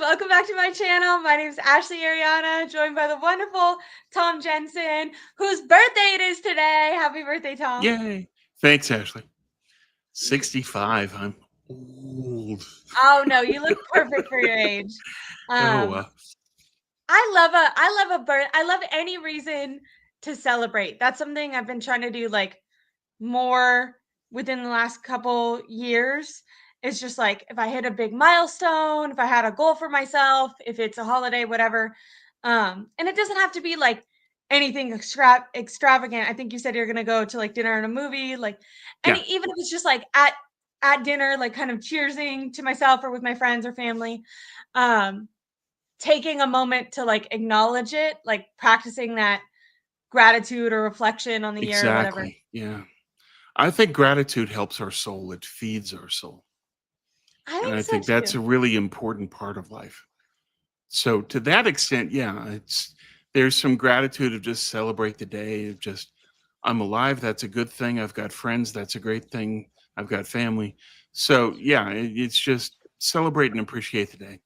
Welcome back to my channel. My name is Ashley Ariana, joined by the wonderful Tom Jensen, whose birthday it is today. Happy birthday, Tom. Yay. Thanks, Ashley. 65. I'm old. Oh no, you look perfect for your age. Oh, Um, I love any reason to celebrate. That's something I've been trying to do like more within the last couple years. It's just like if I hit a big milestone, if I had a goal for myself, if it's a holiday, whatever. And it doesn't have to be like anything extravagant. I think you said you're gonna go to like dinner and a movie, like yeah, even if it's just like at dinner, like kind of cheersing to myself or with my friends or family. Um, Taking a moment to like acknowledge it, like practicing that gratitude or reflection on the year or whatever. exactly. Yeah. I think gratitude helps our soul, it feeds our soul. I And think I so think that's too. a really important part of life. So, to that extent, yeah, there's some gratitude of just celebrate the day, of just, I'm alive. That's a good thing. I've got friends. That's a great thing. I've got family. So, yeah, it's just celebrate and appreciate the day.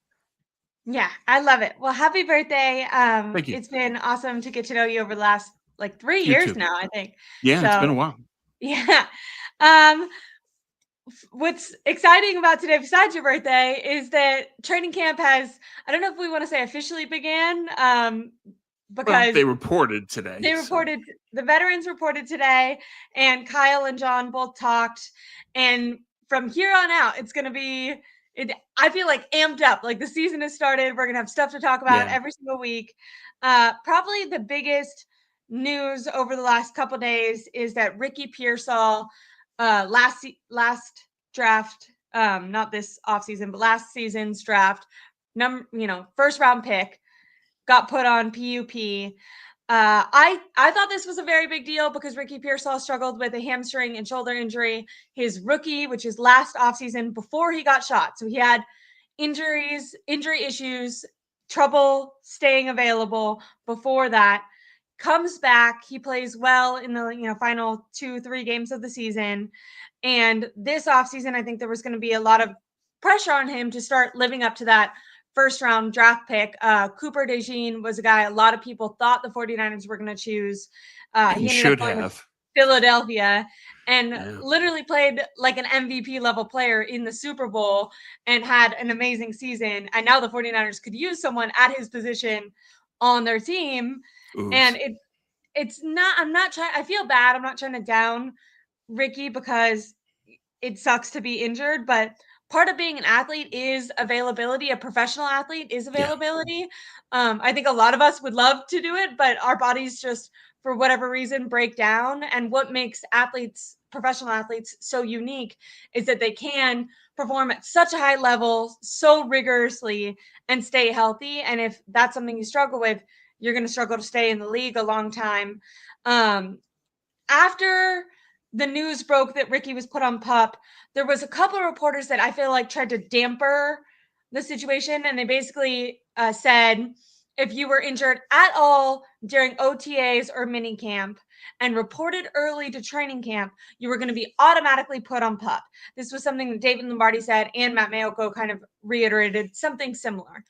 Yeah, I love it. Well, happy birthday. Thank you. It's been awesome to get to know you over the last like 3 You years too. now, I think. Yeah, it's been So, a while. yeah. Um, what's exciting about today, besides your birthday, is that training camp has, I don't know if we want to say officially began, Well, because they reported today, they so reported, the veterans reported today, and Kyle and John both talked. And from here on out, it's going to be, I feel like amped up. Like the season has started. We're going to have stuff to talk about yeah. every single week. Probably the biggest news over the last couple days is that Ricky Pearsall, last draft, not this offseason, but last season's draft, first round pick, got put on PUP. I thought this was a very big deal because Ricky Pearsall struggled with a hamstring and shoulder injury his rookie, which is last offseason before he got shot. So he had injury issues, trouble staying available before that. Comes back, he plays well in the final 2-3 games of the season. And this offseason, I think there was going to be a lot of pressure on him to start living up to that first round draft pick. Cooper DeJean was a guy a lot of people thought the 49ers were going to choose. And He ended up should going with have. Philadelphia and Yeah. literally played like an MVP level player in the Super Bowl and had an amazing season. And now the 49ers could use someone at his position on their team. And Oops. it's not, I'm not trying, I feel bad. I'm not trying to down Ricky because it sucks to be injured, but part of being an athlete is availability. A professional athlete is Yeah. availability. I think a lot of us would love to do it, but our bodies just, for whatever reason, break down. And what makes athletes, professional athletes, so unique is that they can perform at such a high level, so rigorously, and stay healthy. And if that's something you struggle with, you're going to struggle to stay in the league a long time. Um, After the news broke that Ricky was put on PUP, there was a couple of reporters that I feel like tried to damper the situation, and they basically said if you were injured at all during OTAs or mini camp and reported early to training camp, you were going to be automatically put on PUP. This was something that David Lombardi said, and Matt Mayoko kind of reiterated something similar.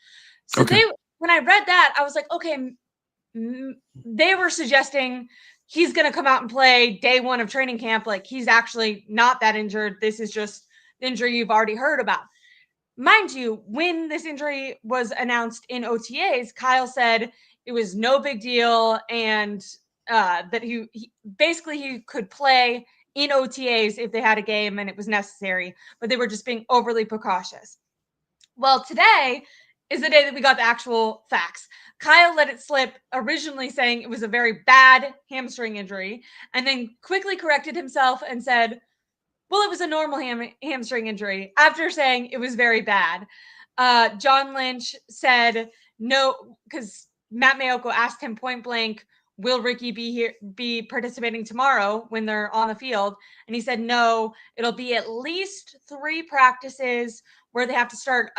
So Okay. when I read that, I was like, okay, they were suggesting he's going to come out and play day one of training camp. Like he's actually not that injured. This is just the injury you've already heard about. Mind you, when this injury was announced in OTAs, Kyle said it was no big deal and that he basically he could play in OTAs if they had a game and it was necessary, but they were just being overly precautious. Well, today is the day that we got the actual facts. Kyle let it slip, originally saying it was a very bad hamstring injury, and then quickly corrected himself and said, well, it was a normal hamstring injury, after saying it was very bad. John Lynch said no, because Matt Mayoko asked him point blank, will Ricky be participating tomorrow when they're on the field? And he said no, it'll be at least 3 practices where they have to start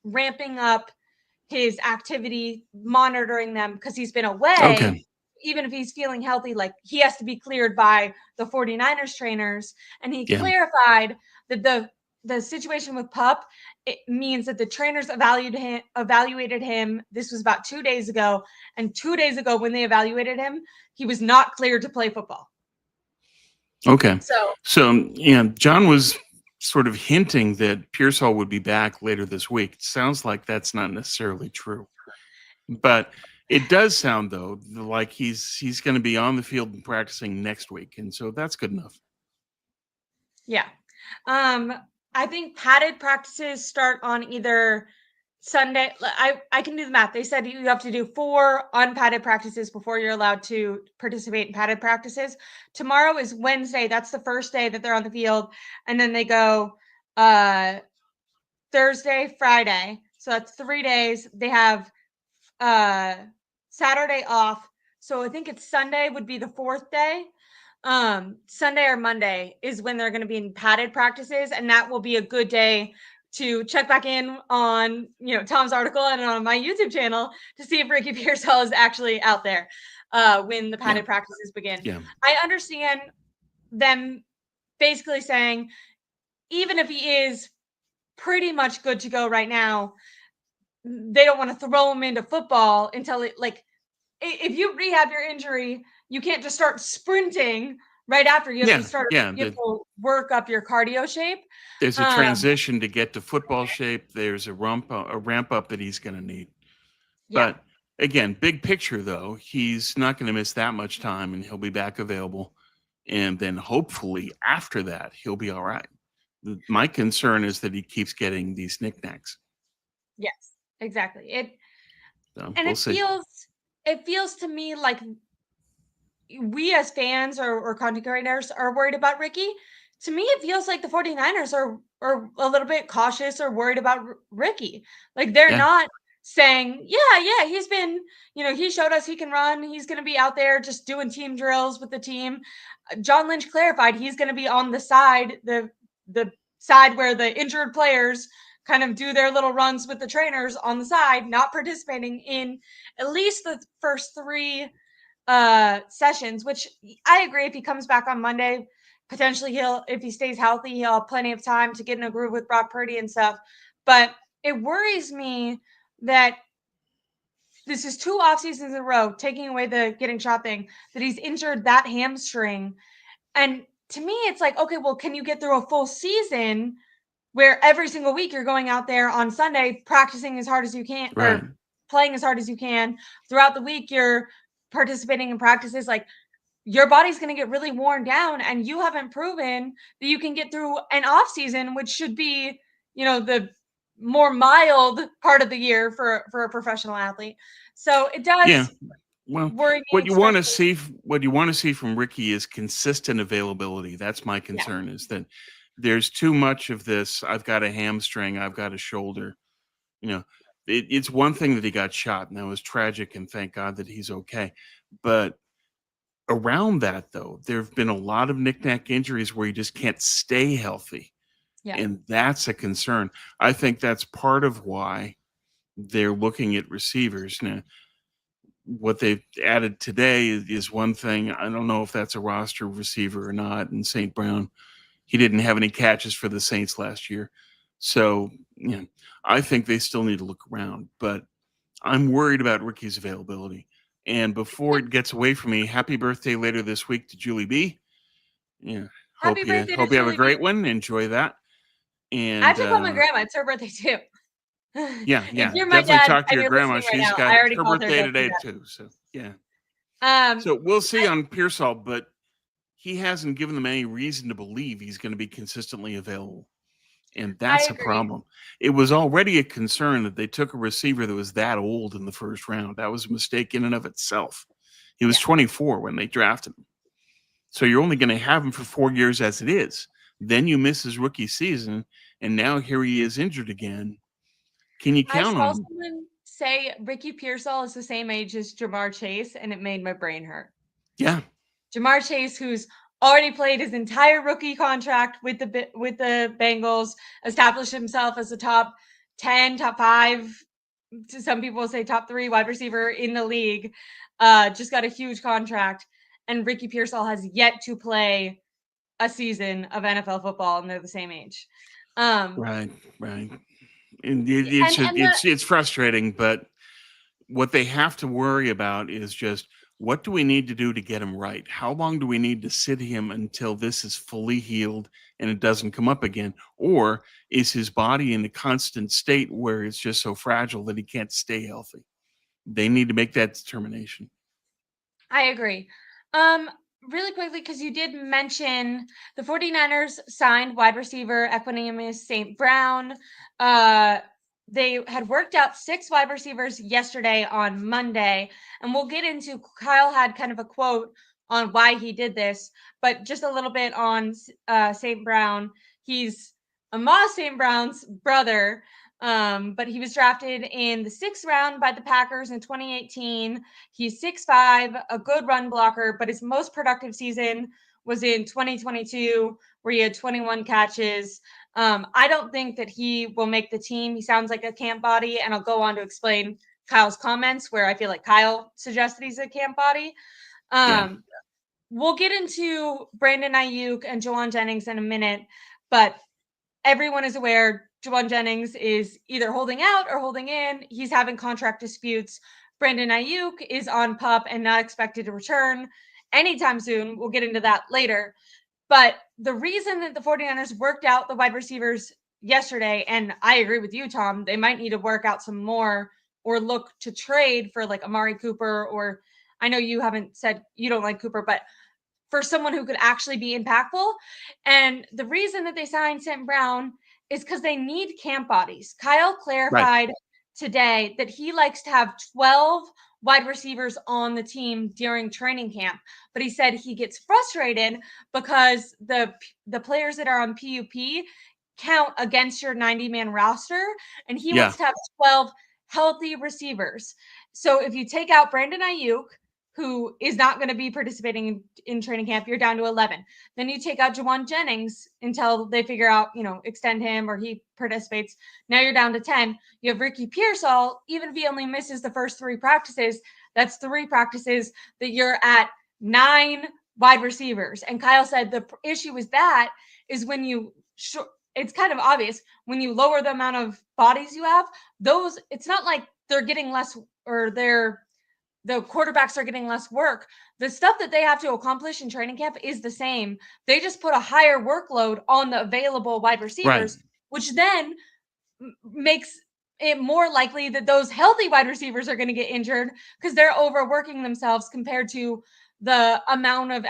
ramping up his activity, monitoring them because he's been away. Okay. Even if he's feeling healthy, like he has to be cleared by the 49ers trainers. And he Yeah. clarified that the the situation with Pup, it means that the trainers evaluated him. This was about 2 days ago. And 2 days ago, when they evaluated him, he was not cleared to play football. Okay. So, John was sort of hinting that Pearsall would be back later this week. It sounds like that's not necessarily true. But it does sound, though, like he's going to be on the field and practicing next week. And so that's good enough. yeah. I think padded practices start on either Sunday. I can do the math. They said you have to do 4 unpadded practices before you're allowed to participate in padded practices. Tomorrow is Wednesday. That's the first day that they're on the field. And then they go Thursday, Friday. So that's 3 days. They have Saturday off. So I think it's Sunday would be the 4th day. Sunday or Monday is when they're going to be in padded practices, and that will be a good day to check back in on, Tom's article and on my YouTube channel to see if Ricky Pearsall is actually out there when the padded practices begin. Yeah. I understand them basically saying, even if he is pretty much good to go right now, they don't want to throw him into football until if you rehab your injury, you can't just start sprinting right after. You have to start. You have to work up your cardio shape. There's a transition to get to football shape. There's a ramp up that he's going to need. Yeah. But again, big picture though, he's not going to miss that much time, and he'll be back available. And then hopefully after that, he'll be all right. My concern is that he keeps getting these knickknacks. Yes, exactly. We'll see. It feels to me like we as fans or content creators are worried about Ricky. To me, it feels like the 49ers are a little bit cautious or worried about Ricky. Like they're not saying, yeah, he's been, he showed us he can run. He's going to be out there just doing team drills with the team. John Lynch clarified he's going to be on the side, the side where the injured players kind of do their little runs with the trainers on the side, not participating in at least the first 3 sessions, which I agree. If he comes back on Monday, potentially if he stays healthy, he'll have plenty of time to get in a groove with Brock Purdy and stuff. But it worries me that this is 2 off seasons in a row, taking away the getting shot thing, that he's injured that hamstring. And to me, it's like, okay, well, can you get through a full season where every single week you're going out there on Sunday, practicing as hard as you can, or playing as hard as you can. Throughout the week, you're participating in practices. Like, your body's going to get really worn down, and you haven't proven that you can get through an off season, which should be, the more mild part of the year for a professional athlete. So it does. Well, worry me. What you want to see from Ricky is consistent availability. That's my concern. Is that there's too much of this. I've got a hamstring. I've got a shoulder. It's one thing that he got shot, and that was tragic, and thank God that he's okay. But around that, though, there have been a lot of knick-knack injuries where you just can't stay healthy. Yeah. And that's a concern. I think that's part of why they're looking at receivers. Now, what they've added today is one thing. I don't know if that's a roster receiver or not. And St. Brown, he didn't have any catches for the Saints last year. So, I think they still need to look around. But I'm worried about Ricky's availability. And before it gets away from me, happy birthday later this week to Julie B. Yeah, hope you have a great one. Enjoy that. And I took home my grandma. It's her birthday too. Yeah. If you're my Definitely dad, talk to your grandma. Right She's now, got her birthday today too. So yeah. So we'll see on Pearsall, but he hasn't given them any reason to believe he's going to be consistently available. And that's a problem. It was already a concern that they took a receiver that was that old in the first round. That was a mistake in and of itself. He was 24 when they drafted him. So you're only going to have him for 4 years as it is. Then you miss his rookie season, and now here he is injured again. Can you count on him? I saw someone say Ricky Pearsall is the same age as Jamar Chase, and it made my brain hurt. Yeah. Jamar Chase, who's already played his entire rookie contract with the Bengals, established himself as a top 10, top 5, some people say top 3 wide receiver in the league, just got a huge contract. And Ricky Pearsall has yet to play a season of NFL football, and they're the same age. Right, right. And it's just, And the it's frustrating, but what they have to worry about is just what do we need to do to get him right? How long do we need to sit him until this is fully healed and it doesn't come up again? Or is his body in a constant state where it's just so fragile that he can't stay healthy? They need to make that determination. I agree. Um, Really quickly, because you did mention the 49ers signed wide receiver Equanimeous St. Brown. Uh, they had worked out 6 wide receivers yesterday on Monday, and we'll get into Kyle had kind of a quote on why he did this, but just a little bit on St. Brown. He's Amos St. Brown's brother, but he was drafted in the 6th round by the Packers in 2018. He's 6'5", a good run blocker, but his most productive season was in 2022, where he had 21 catches. I don't think that he will make the team. He sounds like a camp body, and I'll go on to explain Kyle's comments, where I feel like Kyle suggested he's a camp body. Yeah. We'll get into Brandon Ayuk and Jauan Jennings in a minute, but everyone is aware Jauan Jennings is either holding out or holding in. He's having contract disputes. Brandon Ayuk is on PUP and not expected to return anytime soon. We'll get into that later. But the reason that the 49ers worked out the wide receivers yesterday, and I agree with you, Tom, they might need to work out some more or look to trade for like Amari Cooper, or I know you haven't said you don't like Cooper, but for someone who could actually be impactful. And the reason that they signed St. Brown is because they need camp bodies. Kyle Right. clarified today that he likes to have 12 wide receivers on the team during training camp, but he said he gets frustrated because the players that are on PUP count against your 90-man roster, and he Yeah. wants to have 12 healthy receivers. So if you take out Brandon Ayuk, who is not going to be participating in training camp, you're down to 11. Then you take out Jauan Jennings until they figure out, extend him or he participates. Now you're down to 10. You have Ricky Pearsall. Even if he only misses the first 3 practices, that's 3 practices that you're at 9 wide receivers. And Kyle said the issue with that is when it's kind of obvious when you lower the amount of bodies you have, it's not like they're getting less or the quarterbacks are getting less work. The stuff that they have to accomplish in training camp is the same. They just put a higher workload on the available wide Right. receivers, which then makes it more likely that those healthy wide receivers are going to get injured because they're overworking themselves compared to the amount of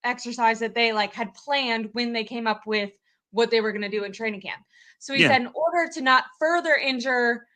exercise that they had planned when they came up with what they were going to do in training camp. So he Yeah. said in order to not further injure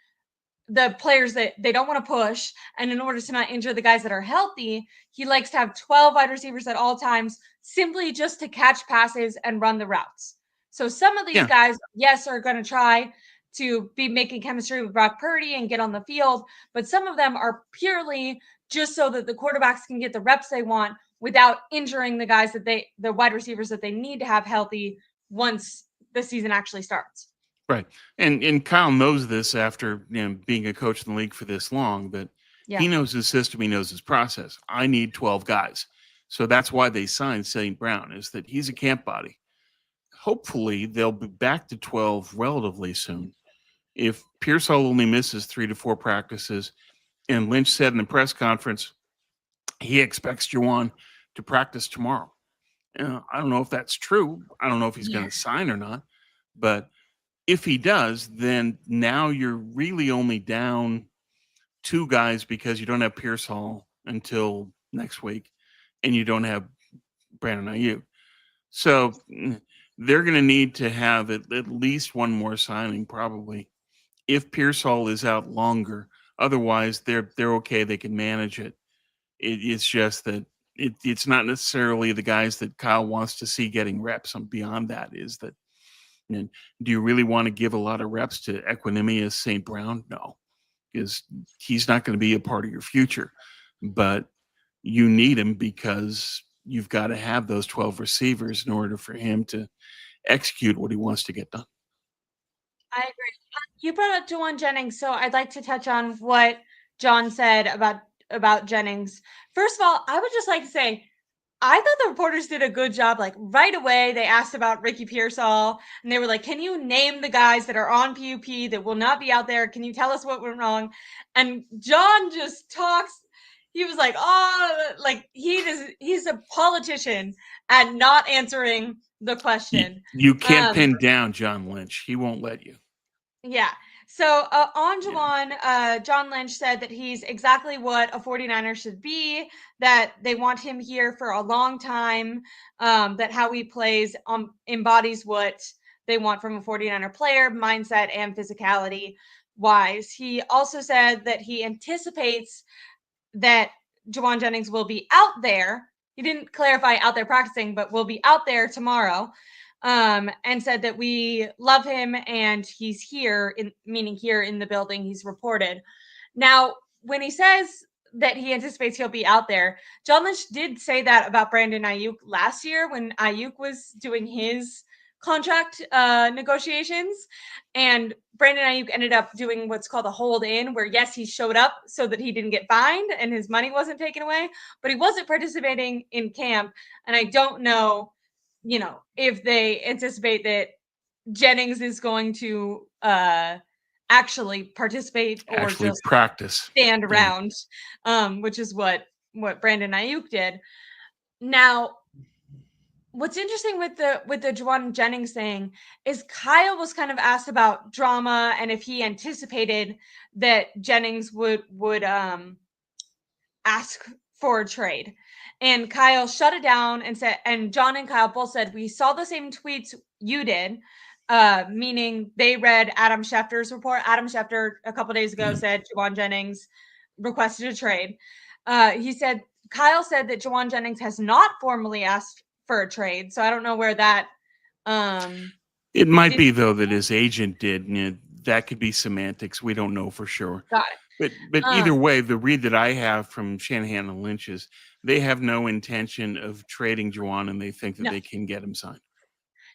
the players that they don't want to push, and in order to not injure the guys that are healthy, he likes to have 12 wide receivers at all times, simply just to catch passes and run the routes. So some of these Yeah. guys, yes, are going to try to be making chemistry with Brock Purdy and get on the field, but some of them are purely just so that the quarterbacks can get the reps they want without injuring the guys the wide receivers that they need to have healthy once the season actually starts. Right. And Kyle knows this after being a coach in the league for this long, but he Yeah. knows his system, he knows his process. I need 12 guys. So that's why they signed St. Brown, is that he's a camp body. Hopefully they'll be back to 12 relatively soon. If Pearsall only misses 3 to 4 practices, and Lynch said in the press conference he expects Jauan to practice tomorrow. I don't know if that's true. I don't know if he's going to sign or not, but if he does, then now you're really only down 2 guys because you don't have Pearsall until next week, and you don't have Brandon Ayuk. So they're going to need to have at least one more signing, probably, if Pearsall is out longer. Otherwise, they're okay. They can manage it. It's just that it's not necessarily the guys that Kyle wants to see getting reps. And beyond that is that, and do you really want to give a lot of reps to Equanimeous St. Brown? No, because he's not going to be a part of your future. But you need him because you've got to have those 12 receivers in order for him to execute what he wants to get done. I agree. You brought up Jauan Jennings, so I'd like to touch on what John said about Jennings. First of all, I would just like to say I thought the reporters did a good job. Like right away, they asked about Ricky Pearsall, and they were like, "Can you name the guys that are on PUP that will not be out there? Can you tell us what went wrong?" And John just talks. He was like, "Oh, like he's a politician at not answering the question." You can't pin down John Lynch. He won't let you. Yeah. So on Jauan, John Lynch said that he's exactly what a 49er should be, that they want him here for a long time, that how he plays embodies what they want from a 49er player, mindset and physicality wise. He also said that he anticipates that Jauan Jennings will be out there. He didn't clarify out there practicing, but will be out there tomorrow. And said that we love him and he's here, meaning here in the building, he's reported. Now, when he says that he anticipates he'll be out there, John Lynch did say that about Brandon Ayuk last year when Ayuk was doing his contract negotiations, and Brandon Ayuk ended up doing what's called a hold in, where yes, he showed up so that he didn't get fined and his money wasn't taken away, but he wasn't participating in camp. And I don't know, if they anticipate that Jennings is going to actually participate or actually just practice, stand around, which is what Brandon Ayuk did. Now, what's interesting with the Jauan Jennings thing is Kyle was kind of asked about drama and if he anticipated that Jennings would ask for a trade. And Kyle shut it down and said, and John and Kyle both said, we saw the same tweets you did, meaning they read Adam Schefter's report. Adam Schefter a couple days ago said Jauan Jennings requested a trade. Kyle said that Jauan Jennings has not formally asked for a trade. So I don't know where that. It might be though that his agent did. That could be semantics. We don't know for sure. Got it. But either way, the read that I have from Shanahan and Lynch is they have no intention of trading Jauan, and they think that they can get him signed.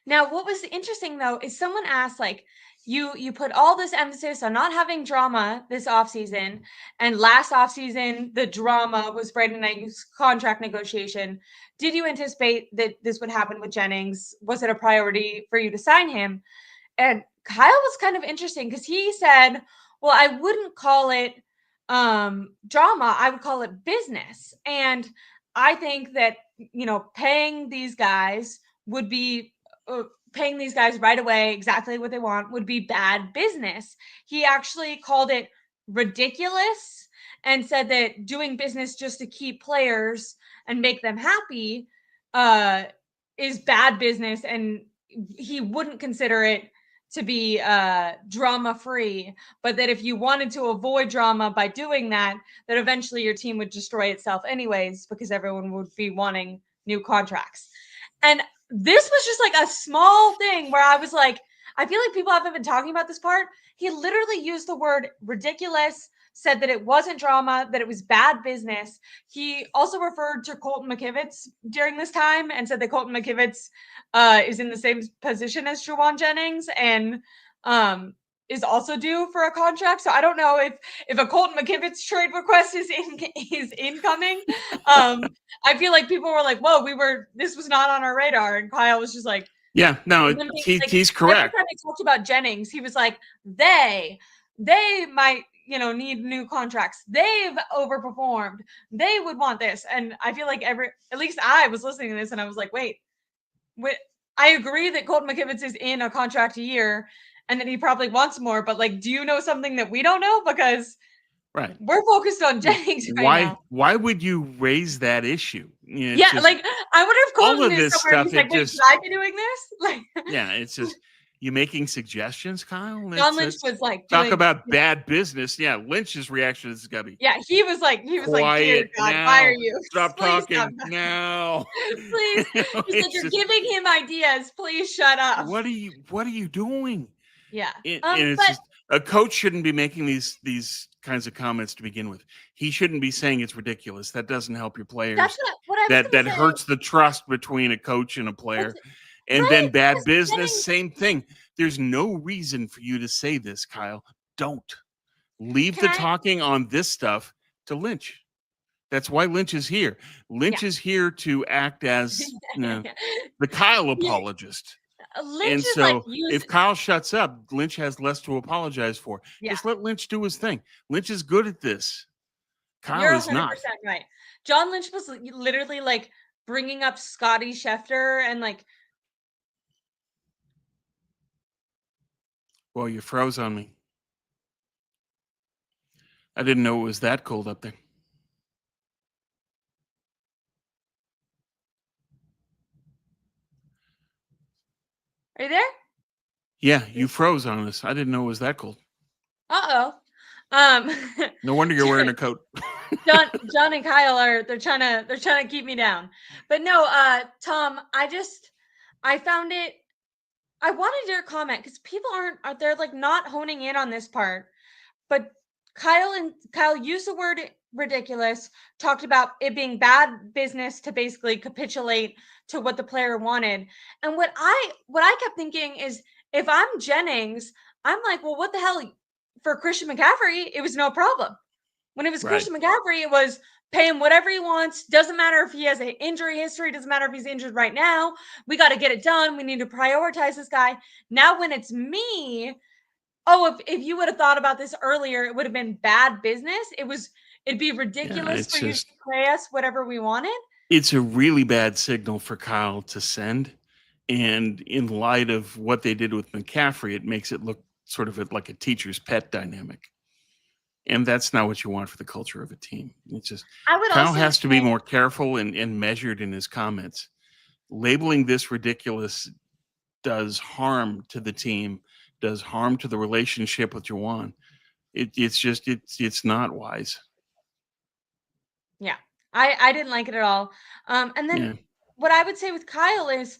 Now, what was interesting though is someone asked, like, you put all this emphasis on not having drama this offseason, and last offseason the drama was Brandon Ayuk's contract negotiation. Did you anticipate that this would happen with Jennings? Was it a priority for you to sign him? And Kyle was kind of interesting because he said, well, I wouldn't call it drama. I would call it business. And I think that, paying these guys would be paying these guys right away exactly what they want would be bad business. He actually called it ridiculous and said that doing business just to keep players and make them happy is bad business, and he wouldn't consider it to be drama free, but that if you wanted to avoid drama by doing that eventually your team would destroy itself anyways because everyone would be wanting new contracts. And this was just like a small thing where I was like, I feel like people haven't been talking about this part. He literally used the word ridiculous, said that it wasn't drama, that it was bad business. He also referred to Colton McKivitz during this time and said that Colton McKivitz is in the same position as Jauan Jennings and is also due for a contract. So I don't know if a Colton McKivitz trade request is incoming. I feel like people were like, whoa, this was not on our radar. And Kyle was just like, yeah, no, he's correct. Every time he talked about Jennings, he was like, they might, need new contracts. They've overperformed. They would want this. And I feel like at least I was listening to this and I was like, wait, I agree that Colton McKivitz is in a contract a year and that he probably wants more, but like, do you know something that we don't know? Because we're focused on Jennings right now. Why would you raise that issue? Yeah, like I would have called all of this stuff. Like, wait, should I be doing this? Like, yeah, it's just you making suggestions, Kyle. John Lynch was like, talk about bad business. Yeah, Lynch's reaction is gotta be. Yeah, he was like, quiet God, now. why are you? Stop talking now. Please, he's like, you're giving him ideas. Please shut up. What are you doing? Yeah, and it's just a coach shouldn't be making these kinds of comments to begin with. He shouldn't be saying it's ridiculous. That doesn't help your players. That's what I was that hurts the trust between a coach and a player. And then bad business, same thing. There's no reason for you to say this, Kyle. Don't leave the talking on this stuff to Lynch. That's why Lynch is here. Lynch Yeah. is here to act as the Kyle Yeah. apologist. Lynch And is like so if Kyle shuts up, Lynch has less to apologize for. yeah, Just let Lynch do his thing. Lynch is good at this. Kyle you're is 100% not. right. John Lynch was literally like bringing up Scotty Schefter and like. Well, you froze on me. I didn't know it was that cold up there. Are you there? Yeah, you froze on us. I didn't know it was that cold. Uh-oh. Um No wonder you're wearing a coat. John and Kyle they're trying to keep me down. But no, Tom, I found it. I wanted your comment because people aren't they're like not honing in on this part. But Kyle used the word ridiculous, talked about it being bad business to basically capitulate to what the player wanted. And what I kept thinking is if I'm Jennings, I'm like, well, what the hell? For Christian McCaffrey, it was no problem. When it was Right. Christian McCaffrey, it was pay him whatever he wants. Doesn't matter if he has an injury history. Doesn't matter if he's injured right now. We got to get it done. We need to prioritize this guy. Now, when it's me, oh, if you would have thought about this earlier, it would have been bad business. It'd be ridiculous for you to pay us whatever we wanted. It's a really bad signal for Kyle to send. And in light of what they did with McCaffrey, it makes it look sort of like a teacher's pet dynamic. And that's not what you want for the culture of a team. It's just Kyle has to be more careful and measured in his comments. Labeling this ridiculous does harm to the team, does harm to the relationship with Jauan. It's not wise. Yeah, I didn't like it at all. And then what I would say with Kyle is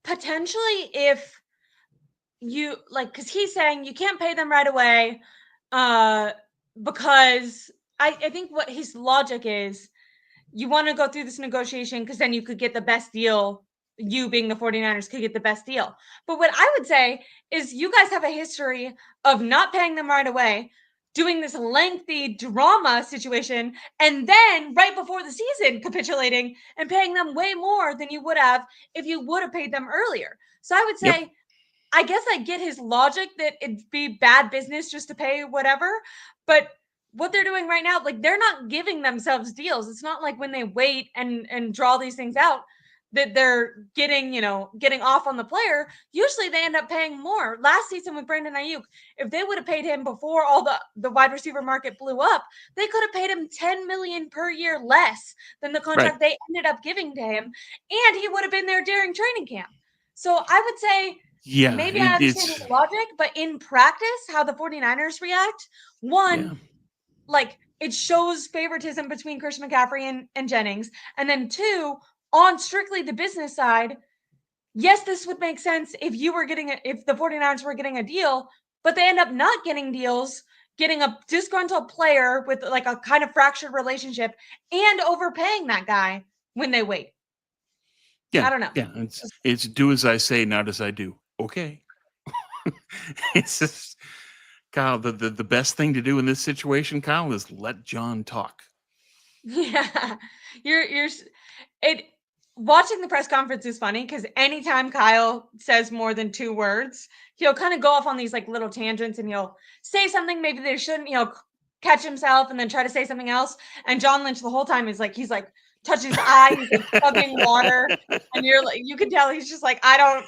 potentially if you like, because he's saying you can't pay them right away, because I think what his logic is, you want to go through this negotiation because then you could get the best deal. You being the 49ers could get the best deal. But what I would say is you guys have a history of not paying them right away, doing this lengthy drama situation, and then right before the season capitulating and paying them way more than you would have if you would have paid them earlier. So I would say, I guess I get his logic that it'd be bad business just to pay whatever, but what they're doing right now, like they're not giving themselves deals. It's not like when they wait and draw these things out that they're getting off on the player. Usually they end up paying more. Last season with Brandon Ayuk, if they would have paid him before all the wide receiver market blew up, they could have paid him $10 million per year less than the contract they ended up giving to him, and he would have been there during training camp. So I would say, maybe I understand his logic, but in practice, how the 49ers react, like it shows favoritism between Christian McCaffrey and Jennings. And then two, on strictly the business side, yes, this would make sense if if the 49ers were getting a deal, but they end up not getting deals, getting a disgruntled player with like a kind of fractured relationship and overpaying that guy when they wait. Yeah, I don't know. Yeah, it's do as I say, not as I do. Okay. It's just, Kyle, the best thing to do in this situation, Kyle, is let John talk. Yeah, you're watching the press conference is funny because anytime Kyle says more than 2 words, he'll kind of go off on these like little tangents and he'll say something maybe they shouldn't, catch himself and then try to say something else. And John Lynch the whole time is like, he's like touches his eye, he's like chugging water, and you can tell he's just like, I don't.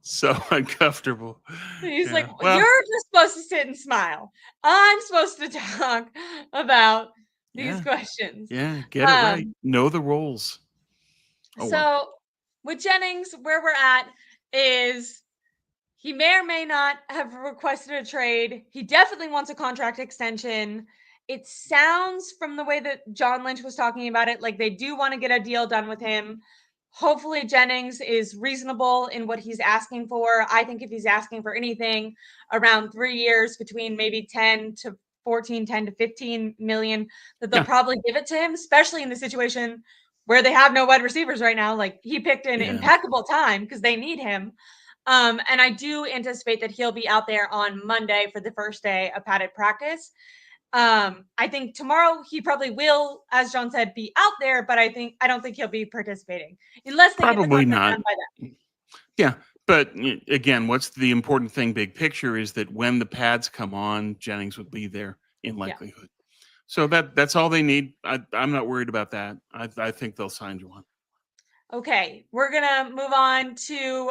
So uncomfortable. He's like, you're just supposed to sit and smile. I'm supposed to talk about these questions. Yeah, get it right. Know the roles. So with Jennings, where we're at is he may or may not have requested a trade. He definitely wants a contract extension. It sounds from the way that John Lynch was talking about it, like they do want to get a deal done with him. Hopefully Jennings is reasonable in what he's asking for. I think if he's asking for anything around 3 years, between maybe 10 to 15 million, that they'll probably give it to him, especially in the situation where they have no wide receivers right now. Like he picked an impeccable time because they need him. And I do anticipate that he'll be out there on Monday for the first day of padded practice. I think tomorrow he probably will, as John said, be out there, but I don't think he'll be participating unless they get the Probably contract not. done by then. Yeah. But again, what's the important thing, big picture, is that when the pads come on, Jennings would be there in likelihood. So that's all they need. I'm not worried about that. I think they'll sign Jauan. Okay, we're gonna move on to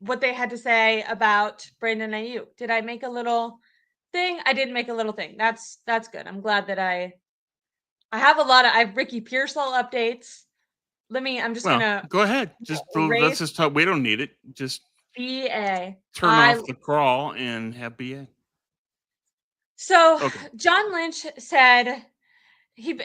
what they had to say about Brandon Ayuk. Did I make a little thing? I did make a little thing. That's good. I'm glad that I have I have Ricky Pearsall updates. I'm just Well, gonna go ahead. Let's erase just talk. We don't need it. Just BA. turn off the crawl and have BA. So Okay. John Lynch said he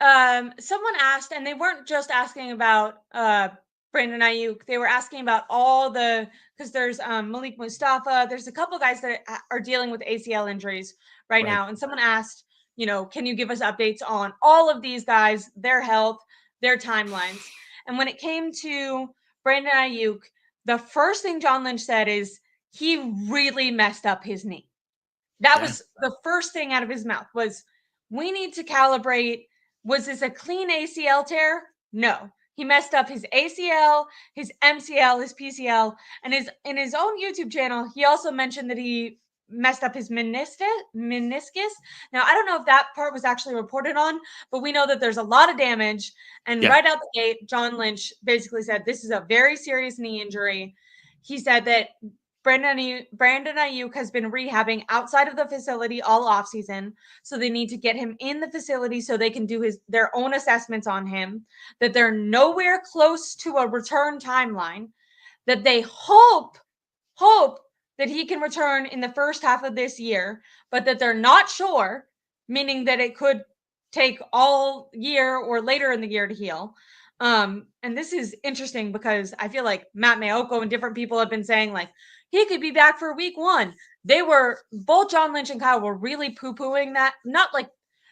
someone asked, and they weren't just asking about Brandon Ayuk, they were asking about all the, because there's Malik Mustafa, there's a couple guys that are dealing with ACL injuries right now, and someone asked, can you give us updates on all of these guys, their health, their timelines? And when it came to Brandon Ayuk, the first thing John Lynch said is he really messed up his knee. That was the first thing out of his mouth was, we need to calibrate. Was this a clean ACL tear? No. He messed up his ACL, his MCL, his PCL, and in his own YouTube channel, he also mentioned that he messed up his meniscus. Now, I don't know if that part was actually reported on, but we know that there's a lot of damage. And right out the gate, John Lynch basically said this is a very serious knee injury. He said that Brandon Ayuk has been rehabbing outside of the facility all offseason. So they need to get him in the facility so they can do their own assessments on him, that they're nowhere close to a return timeline, that they hope that he can return in the first half of this year, but that they're not sure, meaning that it could take all year or later in the year to heal. And this is interesting because I feel like Matt Mayoko and different people have been saying like he could be back for week 1. Both John Lynch and Kyle were really poo-pooing that. Not like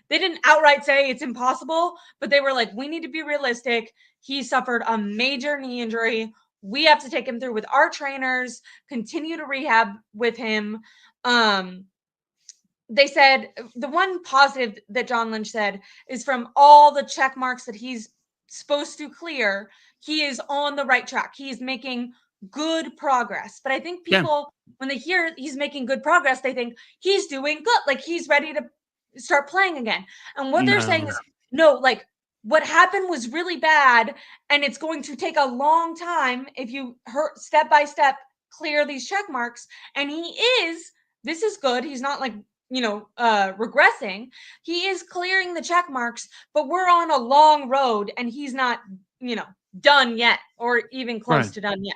they didn't outright say it's impossible, but they were like, we need to be realistic. He suffered a major knee injury. We have to take him through with our trainers, continue to rehab with him. They said the one positive that John Lynch said is from all the check marks that he's supposed to clear, he is on the right track. He's making good progress. But I think people, when they hear he's making good progress, they think he's doing good. Like he's ready to start playing again. And what they're saying is, no, like what happened was really bad. And it's going to take a long time if you step by step clear these check marks. And this is good. He's not like, regressing. He is clearing the check marks, but we're on a long road and he's not, done yet or even close to done yet.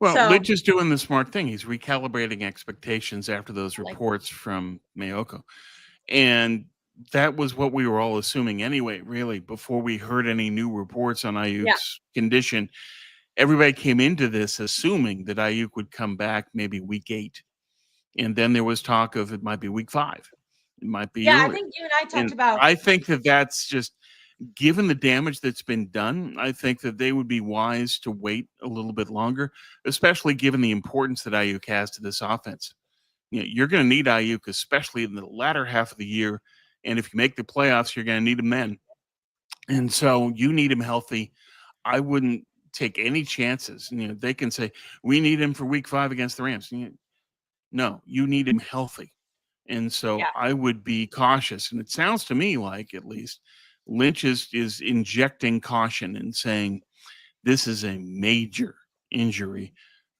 Well, Lynch is doing the smart thing. He's recalibrating expectations after those reports from Mayoko. And that was what we were all assuming anyway, really, before we heard any new reports on Ayuk's condition. Everybody came into this assuming that Ayuk would come back maybe week 8. And then there was talk of it might be week 5. It might be earlier. I think you and I talked about. I think that's just, given the damage that's been done, I think that they would be wise to wait a little bit longer, especially given the importance that Ayuk has to this offense. You're going to need Ayuk, especially in the latter half of the year. And if you make the playoffs, you're going to need him then. And so you need him healthy. I wouldn't take any chances. They can say, we need him for week 5 against the Rams. No, you need him healthy. And so I would be cautious. And it sounds to me like, at least, Lynch is injecting caution and saying, this is a major injury,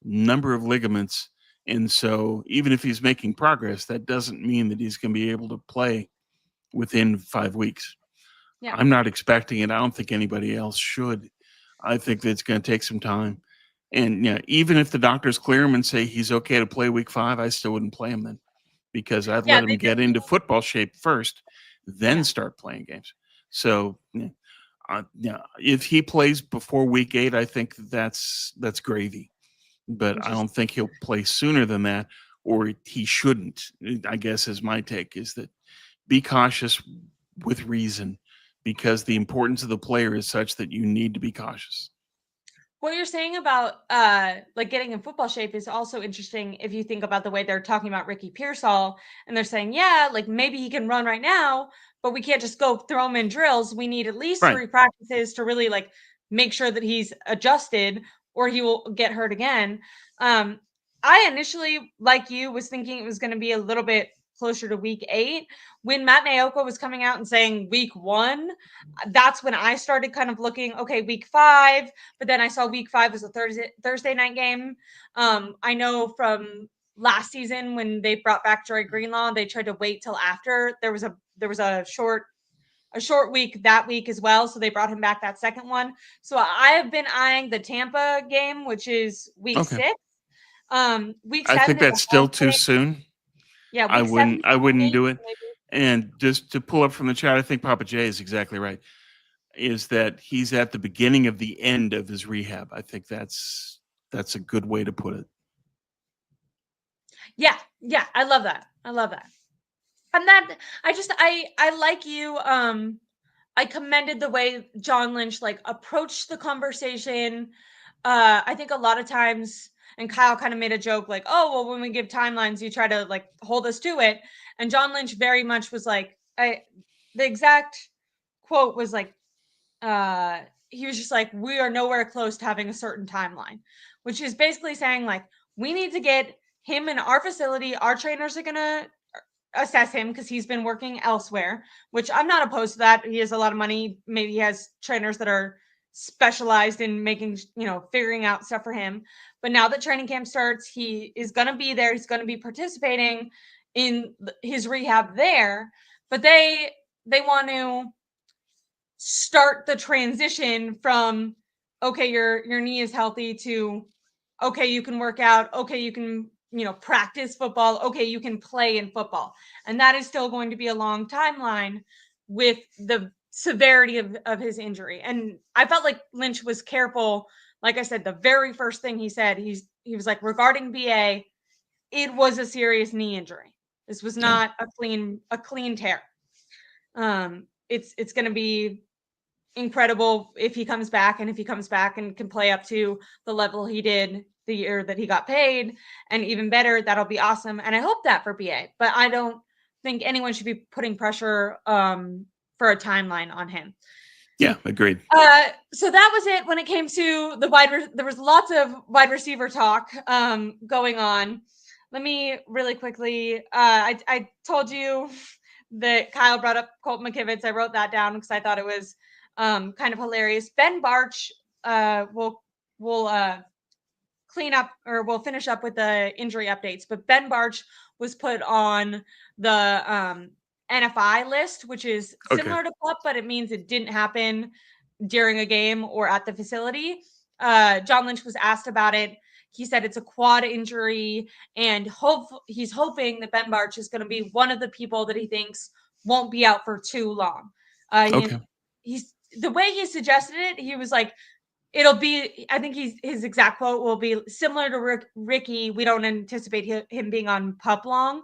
number of ligaments. And so even if he's making progress, that doesn't mean that he's going to be able to play within 5 weeks. I'm not expecting it. I don't think anybody else should. I think that it's going to take some time. And even if the doctors clear him and say he's okay to play week 5, I still wouldn't play him then, because I'd let him get into football shape first, then start playing games. So if he plays before week 8, I think that's gravy. But I don't think he'll play sooner than that, or he shouldn't. I guess is my take, is that be cautious with reason, because the importance of the player is such that you need to be cautious. What you're saying about like getting in football shape is also interesting if you think about the way they're talking about Ricky Pearsall, and they're saying, yeah, like maybe he can run right now, but we can't just go throw him in drills. We need at least Right. 3 practices to really like make sure that he's adjusted or he will get hurt again. Um I initially, like you, was thinking it was going to be a little bit closer to week 8. When Matt Naoko was coming out and saying week 1, that's when I started kind of looking, okay, week 5, but then I saw week 5 was a Thursday night game. I know from last season when they brought back Joy Greenlaw, they tried to wait till after there was a short week that week as well, so they brought him back that second one. So I have been eyeing the Tampa game, which is week Okay. 6. Week I 7 think is that's a still home too game. soon. Yeah, I week 7 wouldn't is I a home wouldn't game. do So it. And just to pull up from the chat, I think Papa J is exactly right. Is that he's at the beginning of the end of his rehab. I think that's a good way to put it. yeah, I love that. I love that. And that I like you. I commended the way John Lynch like approached the conversation. I think a lot of times, and Kyle kind of made a joke like, "Oh, well, when we give timelines, you try to like hold us to it." And John Lynch very much was like, the exact quote was like, he was just like, "We are nowhere close to having a certain timeline," which is basically saying like, we need to get him in our facility. Our trainers are gonna assess him because he's been working elsewhere, which I'm not opposed to that. He has a lot of money. Maybe he has trainers that are specialized in making, figuring out stuff for him. But now that training camp starts, he is going to be there. He's going to be participating in his rehab there. But they want to start the transition from, okay, your knee is healthy, to okay, you can work out, okay, you can practice football, okay, you can play in football. And that is still going to be a long timeline with the severity of his injury. And I felt like Lynch was careful. Like I said, the very first thing he said, he was like, regarding BA, it was a serious knee injury. This was Yeah. not a clean tear. It's going to be incredible if he comes back, and if he comes back and can play up to the level he did the year that he got paid, and even better, that'll be awesome. And I hope that for BA, but I don't think anyone should be putting pressure for a timeline on him. Yeah, agreed. So that was it when it came to there was lots of wide receiver talk going on. Let me really quickly, I told you that Kyle brought up Colt McKivitz. I wrote that down because I thought it was kind of hilarious. Ben Barch will clean up, or we'll finish up with the injury updates. But Ben Barch was put on the NFI list, which is similar to PUP, but it means it didn't happen during a game or at the facility. John Lynch was asked about it. He said it's a quad injury, and he's hoping that Ben Barch is going to be one of the people that he thinks won't be out for too long. He's the way he suggested it. He was like, it'll be, I think his exact quote will be similar to Ricky. We don't anticipate him being on PUP long.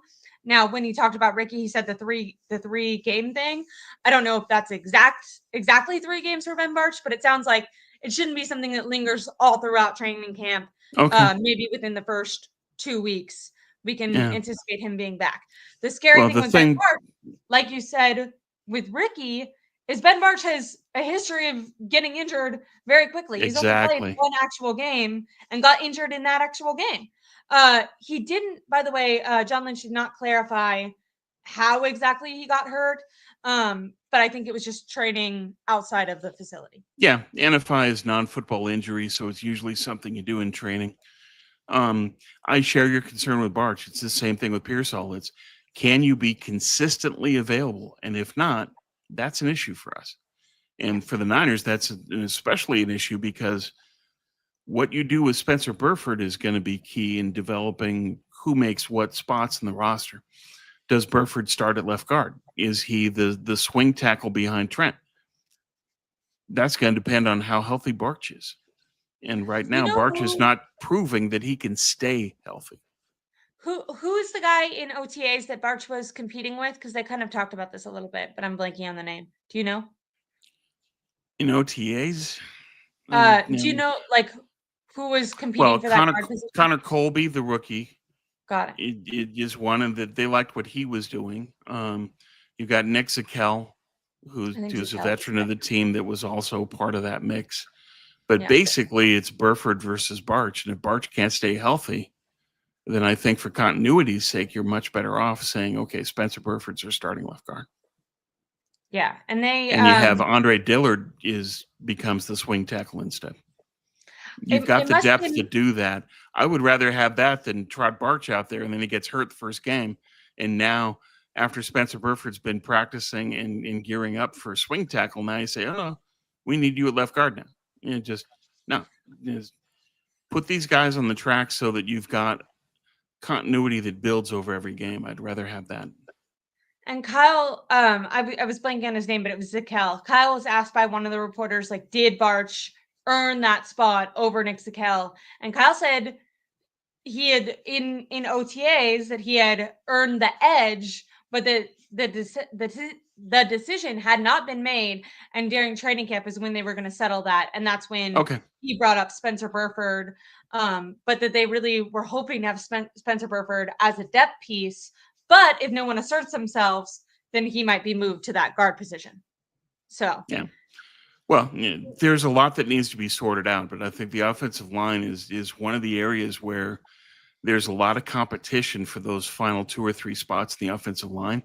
Now, when he talked about Ricky, he said the three game thing. I don't know if that's exactly 3 games for Ben Barch, but it sounds like it shouldn't be something that lingers all throughout training camp. Maybe within the first 2 weeks, we can anticipate him being back. The scary thing with Ben Barch, like you said with Ricky, is Ben Barch has a history of getting injured very quickly. He's only played 1 actual game and got injured in that actual game. He didn't, by the way, John Lynch did not clarify how exactly he got hurt. But I think it was just training outside of the facility. Yeah, NFI is non-football injury, so it's usually something you do in training. I share your concern with Barch. It's the same thing with Pearsall. It's, can you be consistently available? And if not, that's an issue for us. And for the Niners, that's especially an issue because what you do with Spencer Burford is going to be key in developing who makes what spots in the roster. Does Burford start at left guard? Is he the swing tackle behind Trent? That's going to depend on how healthy Barch is. And right now, Barch is not proving that he can stay healthy. Who's the guy in OTAs that Barch was competing with? Because they kind of talked about this a little bit, but I'm blanking on the name. Do you know? In OTAs? Do you know like who was competing Well, for that guard position? Connor Colby, the rookie, Got it. it is one, and that they liked what he was doing. You got Nick Zakel, I think who's a Zakel's veteran of the team that was also part of that mix. But yeah. basically, it's Burford versus Barch, and if Barch can't stay healthy, then I think for continuity's sake, you're much better off saying, okay, Spencer Burford's our starting left guard. Yeah, and they And you have Andre Dillard becomes the swing tackle instead. You've got it the must have depth to been do that. I would rather have that than trot Barch out there and then he gets hurt the first game. And now, after Spencer Burford's been practicing and gearing up for swing tackle, now you say, oh, we need you at left guard now. You just, no. Just put these guys on the track so that you've got continuity that builds over every game. I'd rather have that. And Kyle, I was blanking on his name, but it was Zakel. Kyle was asked by one of the reporters, like, did Barch earn that spot over Nick Zakel? And Kyle said he had in OTAs that he had earned the edge, but the decision had not been made. And during training camp is when they were going to settle that, and that's when he brought up Spencer Burford. But that they really were hoping to have Spencer Burford as a depth piece. But if no one asserts themselves, then he might be moved to that guard position. So yeah. Well, there's a lot that needs to be sorted out, but I think the offensive line is one of the areas where there's a lot of competition for those final 2 or 3 spots in the offensive line,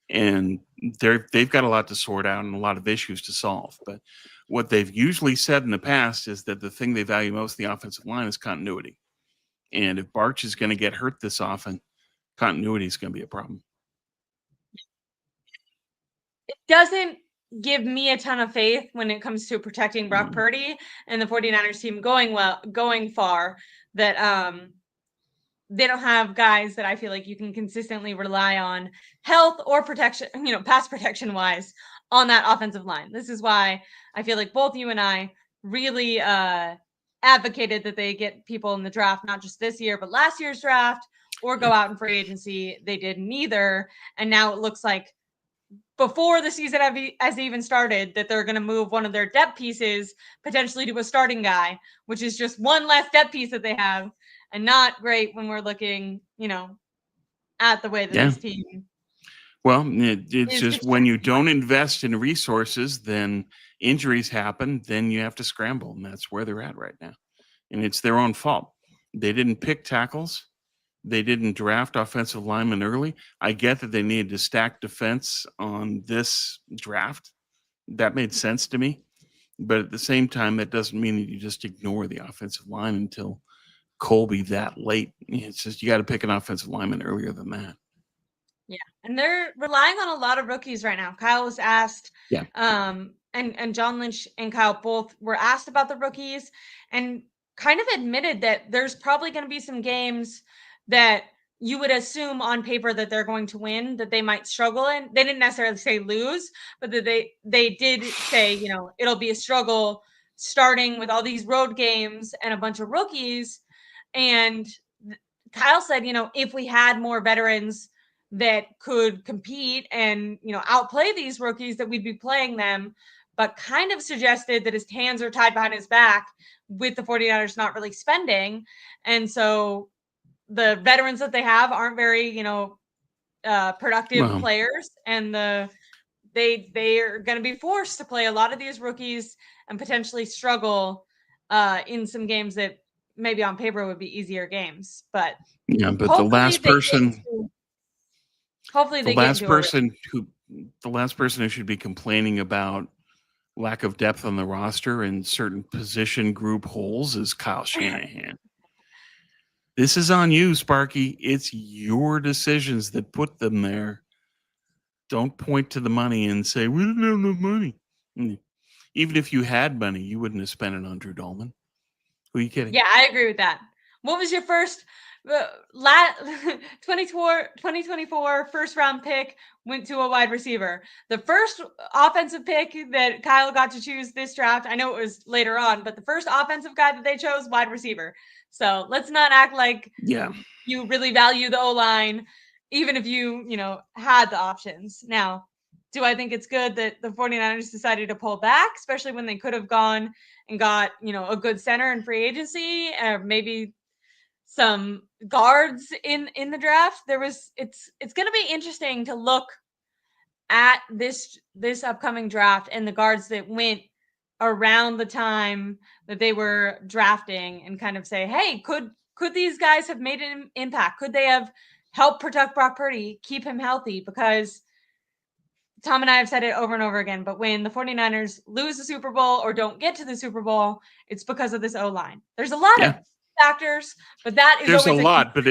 and they've got a lot to sort out and a lot of issues to solve. But what they've usually said in the past is that the thing they value most in the offensive line is continuity. And if Barch is going to get hurt this often, continuity is going to be a problem. It doesn't give me a ton of faith when it comes to protecting Brock Purdy and the 49ers team going far, that they don't have guys that I feel like you can consistently rely on health or protection, pass protection wise on that offensive line. This is why I feel like both you and I really advocated that they get people in the draft, not just this year, but last year's draft, or go out in free agency. They did neither. And now it looks like before the season has even started that they're going to move one of their depth pieces potentially to a starting guy, which is just one less depth piece that they have, and not great when we're looking, at the way that this team. Well, it's just when you don't invest in resources, then injuries happen, then you have to scramble, and that's where they're at right now. And it's their own fault. They didn't pick tackles. They didn't draft offensive linemen early. I get that they needed to stack defense on this draft. That made sense to me. But at the same time, that doesn't mean that you just ignore the offensive line until Colby that late. It's just you got to pick an offensive lineman earlier than that. Yeah, and they're relying on a lot of rookies right now. Kyle was asked, and John Lynch and Kyle both were asked about the rookies and kind of admitted that there's probably going to be some games that you would assume on paper that they're going to win, that they might struggle in. They didn't necessarily say lose, but that they did say, it'll be a struggle starting with all these road games and a bunch of rookies. And Kyle said, if we had more veterans that could compete and, outplay these rookies, that we'd be playing them, but kind of suggested that his hands are tied behind his back with the 49ers not really spending. And so the veterans that they have aren't very, productive players, and they are going to be forced to play a lot of these rookies and potentially struggle in some games that maybe on paper would be easier games. But the last person, hopefully the last person who should be complaining about lack of depth on the roster and certain position group holes is Kyle Shanahan. This is on you, Sparky. It's your decisions that put them there. Don't point to the money and say, we didn't have enough money. Even if you had money, you wouldn't have spent it on Drew Dolman. Who are you kidding? Yeah, I agree with that. What was your first 2024 first round pick went to a wide receiver? The first offensive pick that Kyle got to choose this draft, I know it was later on, but the first offensive guy that they chose, wide receiver. So let's not act like you really value the O-line, even if you, had the options. Now, Do I think it's good that the 49ers decided to pull back, especially when they could have gone and got, a good center in free agency, or maybe some guards in the draft? It's going to be interesting to look at this upcoming draft and the guards that went around the time that they were drafting, and kind of say, hey, could these guys have made an impact? Could they have helped protect Brock Purdy, keep him healthy? Because Tom and I have said it over and over again, but when the 49ers lose the Super Bowl or don't get to the Super Bowl, it's because of this O-line. There's a lot of factors, but that is there's always a lot, but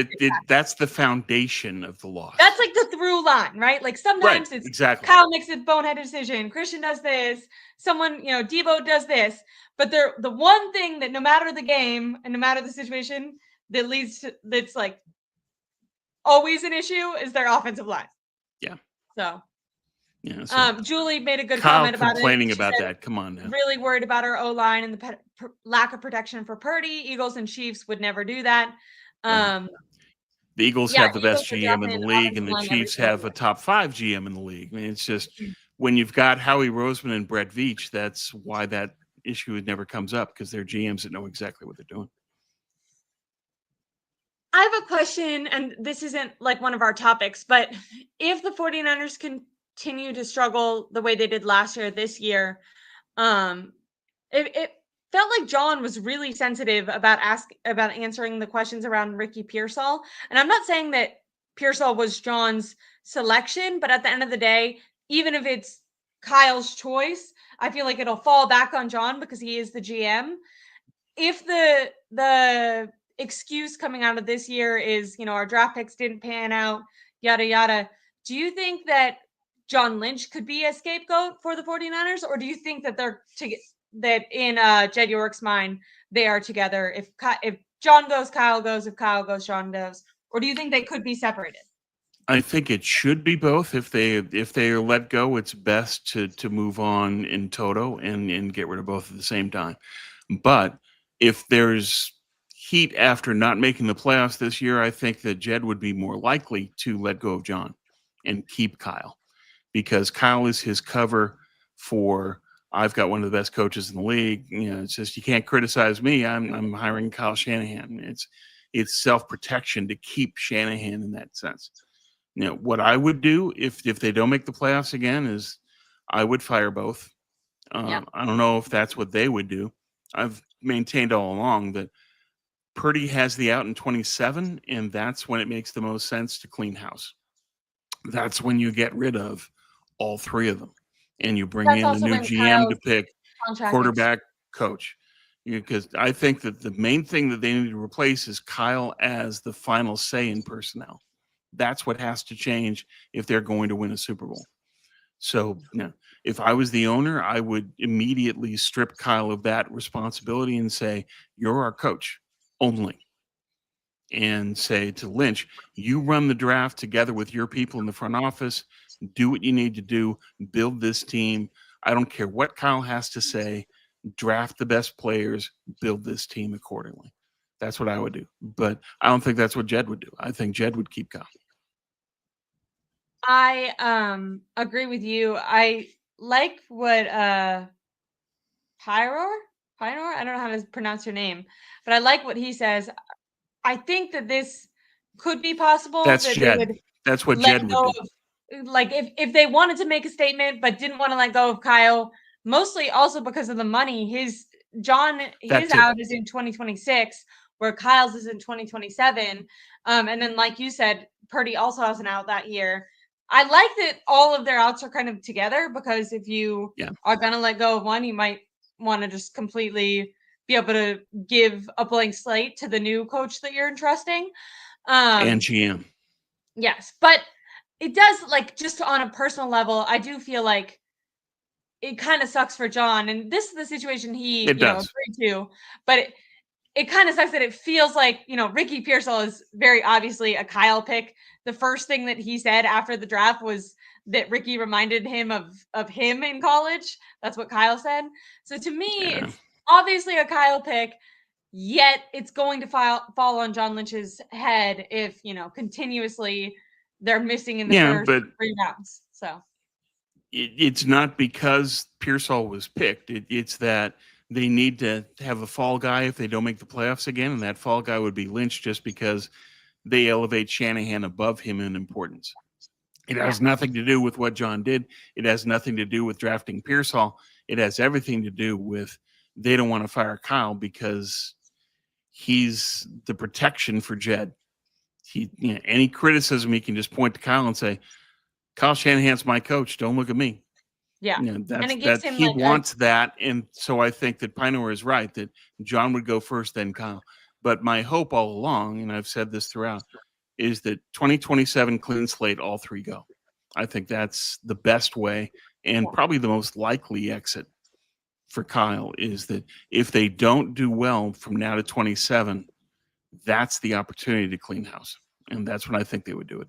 that's the foundation of the loss. That's like the through line, right? Like sometimes it's exactly Kyle makes a bonehead decision, Christian does this, someone, Debo does this, but they're the one thing that no matter the game and no matter the situation that leads to, that's like always an issue, is their offensive line. Yeah. So yeah. Julie made a good Kyle comment about complaining it. about that. Come on now. Really worried about our O-line and the lack of protection for Purdy. Eagles and Chiefs would never do that. The Eagles have the best GM in the league, and the Chiefs have a top 5 GM in the league. I mean, it's just when you've got Howie Roseman and Brett Veach, that's why that issue never comes up, because they're GMs that know exactly what they're doing. I have a question, and this isn't like one of our topics, but if the 49ers continue to struggle the way they did last year, this year, it felt like John was really sensitive about answering the questions around Ricky Pearsall. And I'm not saying that Pearsall was John's selection, but at the end of the day, even if it's Kyle's choice, I feel like it'll fall back on John because he is the GM. If the excuse coming out of this year is, our draft picks didn't pan out, yada, yada, do you think that John Lynch could be a scapegoat for the 49ers? Or do you think that that in Jed York's mind, they are together? If John goes, Kyle goes. If Kyle goes, John goes. Or do you think they could be separated? I think it should be both. If they are let go, it's best to move on in toto and get rid of both at the same time. But if there's heat after not making the playoffs this year, I think that Jed would be more likely to let go of John and keep Kyle, because Kyle is his cover for, I've got one of the best coaches in the league. It's just, you can't criticize me. I'm hiring Kyle Shanahan. It's self-protection to keep Shanahan in that sense. What I would do if they don't make the playoffs again is I would fire both. I don't know if that's what they would do. I've maintained all along that Purdy has the out in 27, and that's when it makes the most sense to clean house. That's when you get rid of all 3 of them, and you bring in a new GM to pick quarterback, coach. Because I think that the main thing that they need to replace is Kyle as the final say in personnel. That's what has to change if they're going to win a Super Bowl. So, if I was the owner, I would immediately strip Kyle of that responsibility and say, you're our coach only. And say to Lynch, you run the draft together with your people in the front office, do what you need to do, build this team. I don't care what Kyle has to say, draft the best players, build this team accordingly. That's what I would do. But I don't think that's what Jed would do. I think Jed would keep Kyle. I agree with you. I like what Pyror, I don't know how to pronounce your name, but I like what he says. I think that this could be possible. That's Jed. That's what Jed would do. Like if they wanted to make a statement but didn't want to let go of Kyle, mostly also because of the money. His out is in 2026, where Kyle's is in 2027. And then, like you said, Purdy also has an out that year. I like that all of their outs are kind of together, because if you are going to let go of one, you might want to just completely be able to give a blank slate to the new coach that you're entrusting. And GM. Yes. But it does, like, just on a personal level, I do feel like it kind of sucks for John. And this is the situation he agreed to. But it kind of sucks that it feels like, Ricky Pearsall is very obviously a Kyle pick. The first thing that he said after the draft was that Ricky reminded him of him in college. That's what Kyle said. So to me, it's obviously a Kyle pick, yet it's going to fall on John Lynch's head if, continuously they're missing in the first 3 rounds. So it's not because Pearsall was picked. It's that they need to have a fall guy if they don't make the playoffs again, and that fall guy would be Lynch just because they elevate Shanahan above him in importance. It has nothing to do with what John did. It has nothing to do with drafting Pearsall. It has everything to do with they don't want to fire Kyle because he's the protection for Jed. Any criticism he can just point to Kyle and say, Kyle Shanahan's my coach. Don't look at me. Yeah. That's it gives him he like wants that. And so I think that Pinower is right that John would go first, then Kyle. But my hope all along, and I've said this throughout, is that 2027 clean slate, all three go. I think that's the best way and probably the most likely exit for Kyle is that if they don't do well from now to 27, that's the opportunity to clean house. And that's when I think they would do it.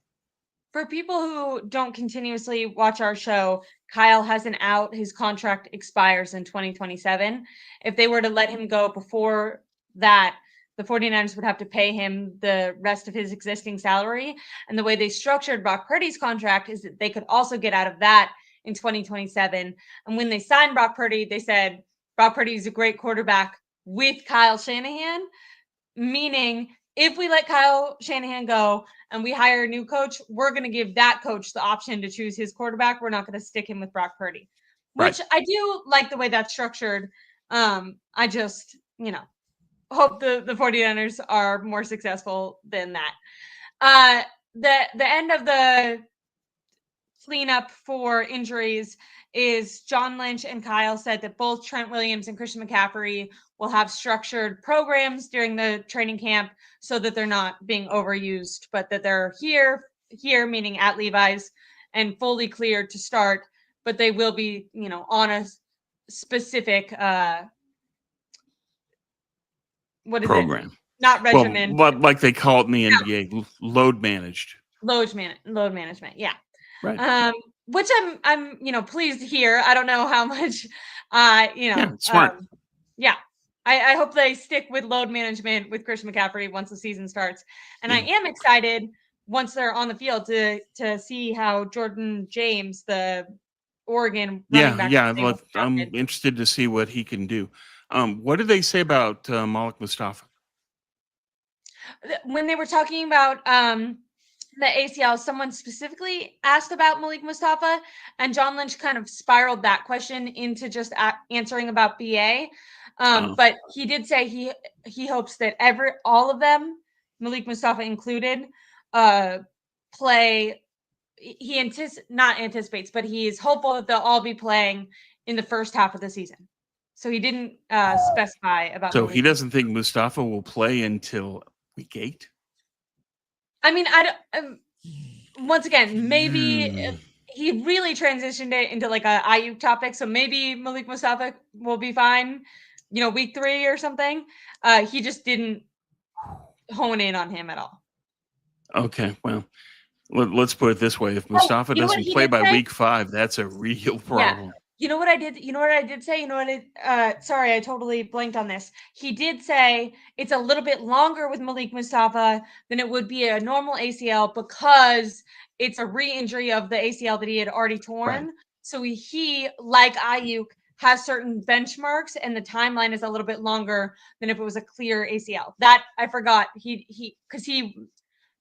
For people who don't continuously watch our show, Kyle has an out. His contract expires in 2027. If they were to let him go before that, the 49ers would have to pay him the rest of his existing salary. And the way they structured Brock Purdy's contract is that they could also get out of that in 2027. And when they signed Brock Purdy, they said Brock Purdy is a great quarterback with Kyle Shanahan, meaning if we let Kyle Shanahan go and we hire a new coach, we're going to give that coach the option to choose his quarterback. We're not going to stick him with Brock Purdy, which I do like the way that's structured. I just, hope the 49ers are more successful than that. The end of the cleanup for injuries is John Lynch and Kyle said that both Trent Williams and Christian McCaffrey will have structured programs during the training camp so that they're not being overused, but that they're here meaning at Levi's and fully cleared to start, but they will be, on a specific what is program. It? Not regimen. Well, like they call it in the NBA, load managed. Load management. Yeah. Right. Which I'm pleased to hear. I don't know how much smart. I hope they stick with load management with Christian McCaffrey once the season starts. And I am excited once they're on the field to see how Jordan James, the Oregon running back. I'm interested to see what he can do. What did they say about Malik Mustafa? When they were talking about the ACL, someone specifically asked about Malik Mustafa, and John Lynch kind of spiraled that question into just answering about BA. But he did say he hopes that all of them, Malik Mustafa included, play. He not anticipates, but he is hopeful that they'll all be playing in the first half of the season. So he didn't specify about. So he doesn't think Mustafa will play until week 8? I mean, once again, maybe he really transitioned it into like a IU topic. So maybe Malik Mustafa will be fine, week 3 or something. He just didn't hone in on him at all. Okay, well, let's put it this way: if Mustafa doesn't play by week 5, that's a real problem. Yeah. You know what I did? You know what I did say? Sorry, I totally blanked on this. He did say it's a little bit longer with Malik Mustafa than it would be a normal ACL because it's a re-injury of the ACL that he had already torn. Right. So he, like Ayuk, has certain benchmarks and the timeline is a little bit longer than if it was a clear ACL. That I forgot.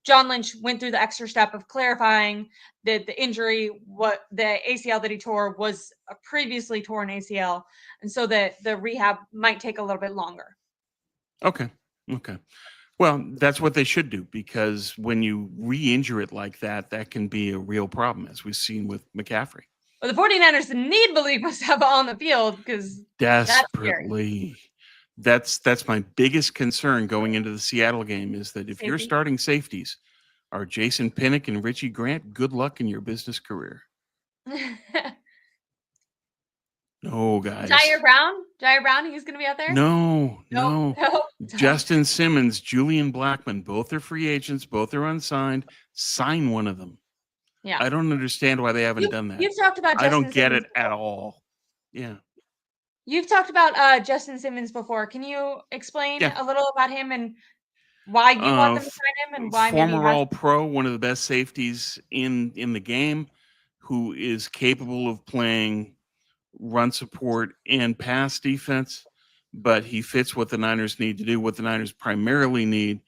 John Lynch went through the extra step of clarifying that the injury, what the ACL that he tore was a previously torn ACL. And so that the rehab might take a little bit longer. Okay. Well, that's what they should do because when you re-injure it like that, that can be a real problem, as we've seen with McCaffrey. Well, the 49ers need Malik Mustafa on the field because desperately. That's my biggest concern going into the Seattle game is that if you're starting safeties are Jason Pinnock and Richie Grant, good luck in your business career. No, guys. Jair Brown, he's going to be out there? No. Justin Simmons, Julian Blackmon, both are free agents, both are unsigned. Sign one of them. Yeah. I don't understand why they haven't done that. You've talked about Justin I don't get Simmons it at all. Yeah. You've talked about Justin Simmons before. Can you explain a little about him and why you want them to sign him and why former All-Pro, one of the best safeties in the game, who is capable of playing run support and pass defense, but he fits what the Niners need to do. What the Niners primarily need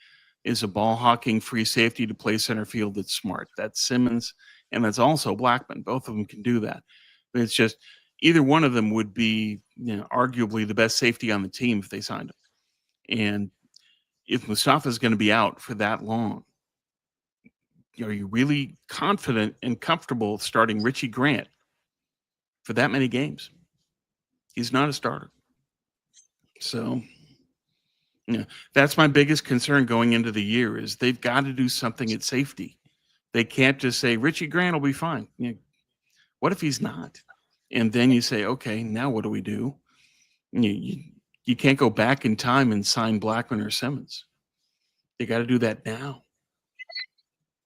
is a ball hawking free safety to play center field that's smart. That's Simmons, and that's also Blackman. Both of them can do that. It's just either one of them would be, arguably the best safety on the team if they signed him. And if Mustafa is going to be out for that long, are you really confident and comfortable starting Richie Grant for that many games? He's not a starter. So, that's my biggest concern going into the year is they've got to do something at safety. They can't just say Richie Grant will be fine. What if he's not? And then you say, okay, now what do we do? You can't go back in time and sign Blackman or Simmons. They got to do that now.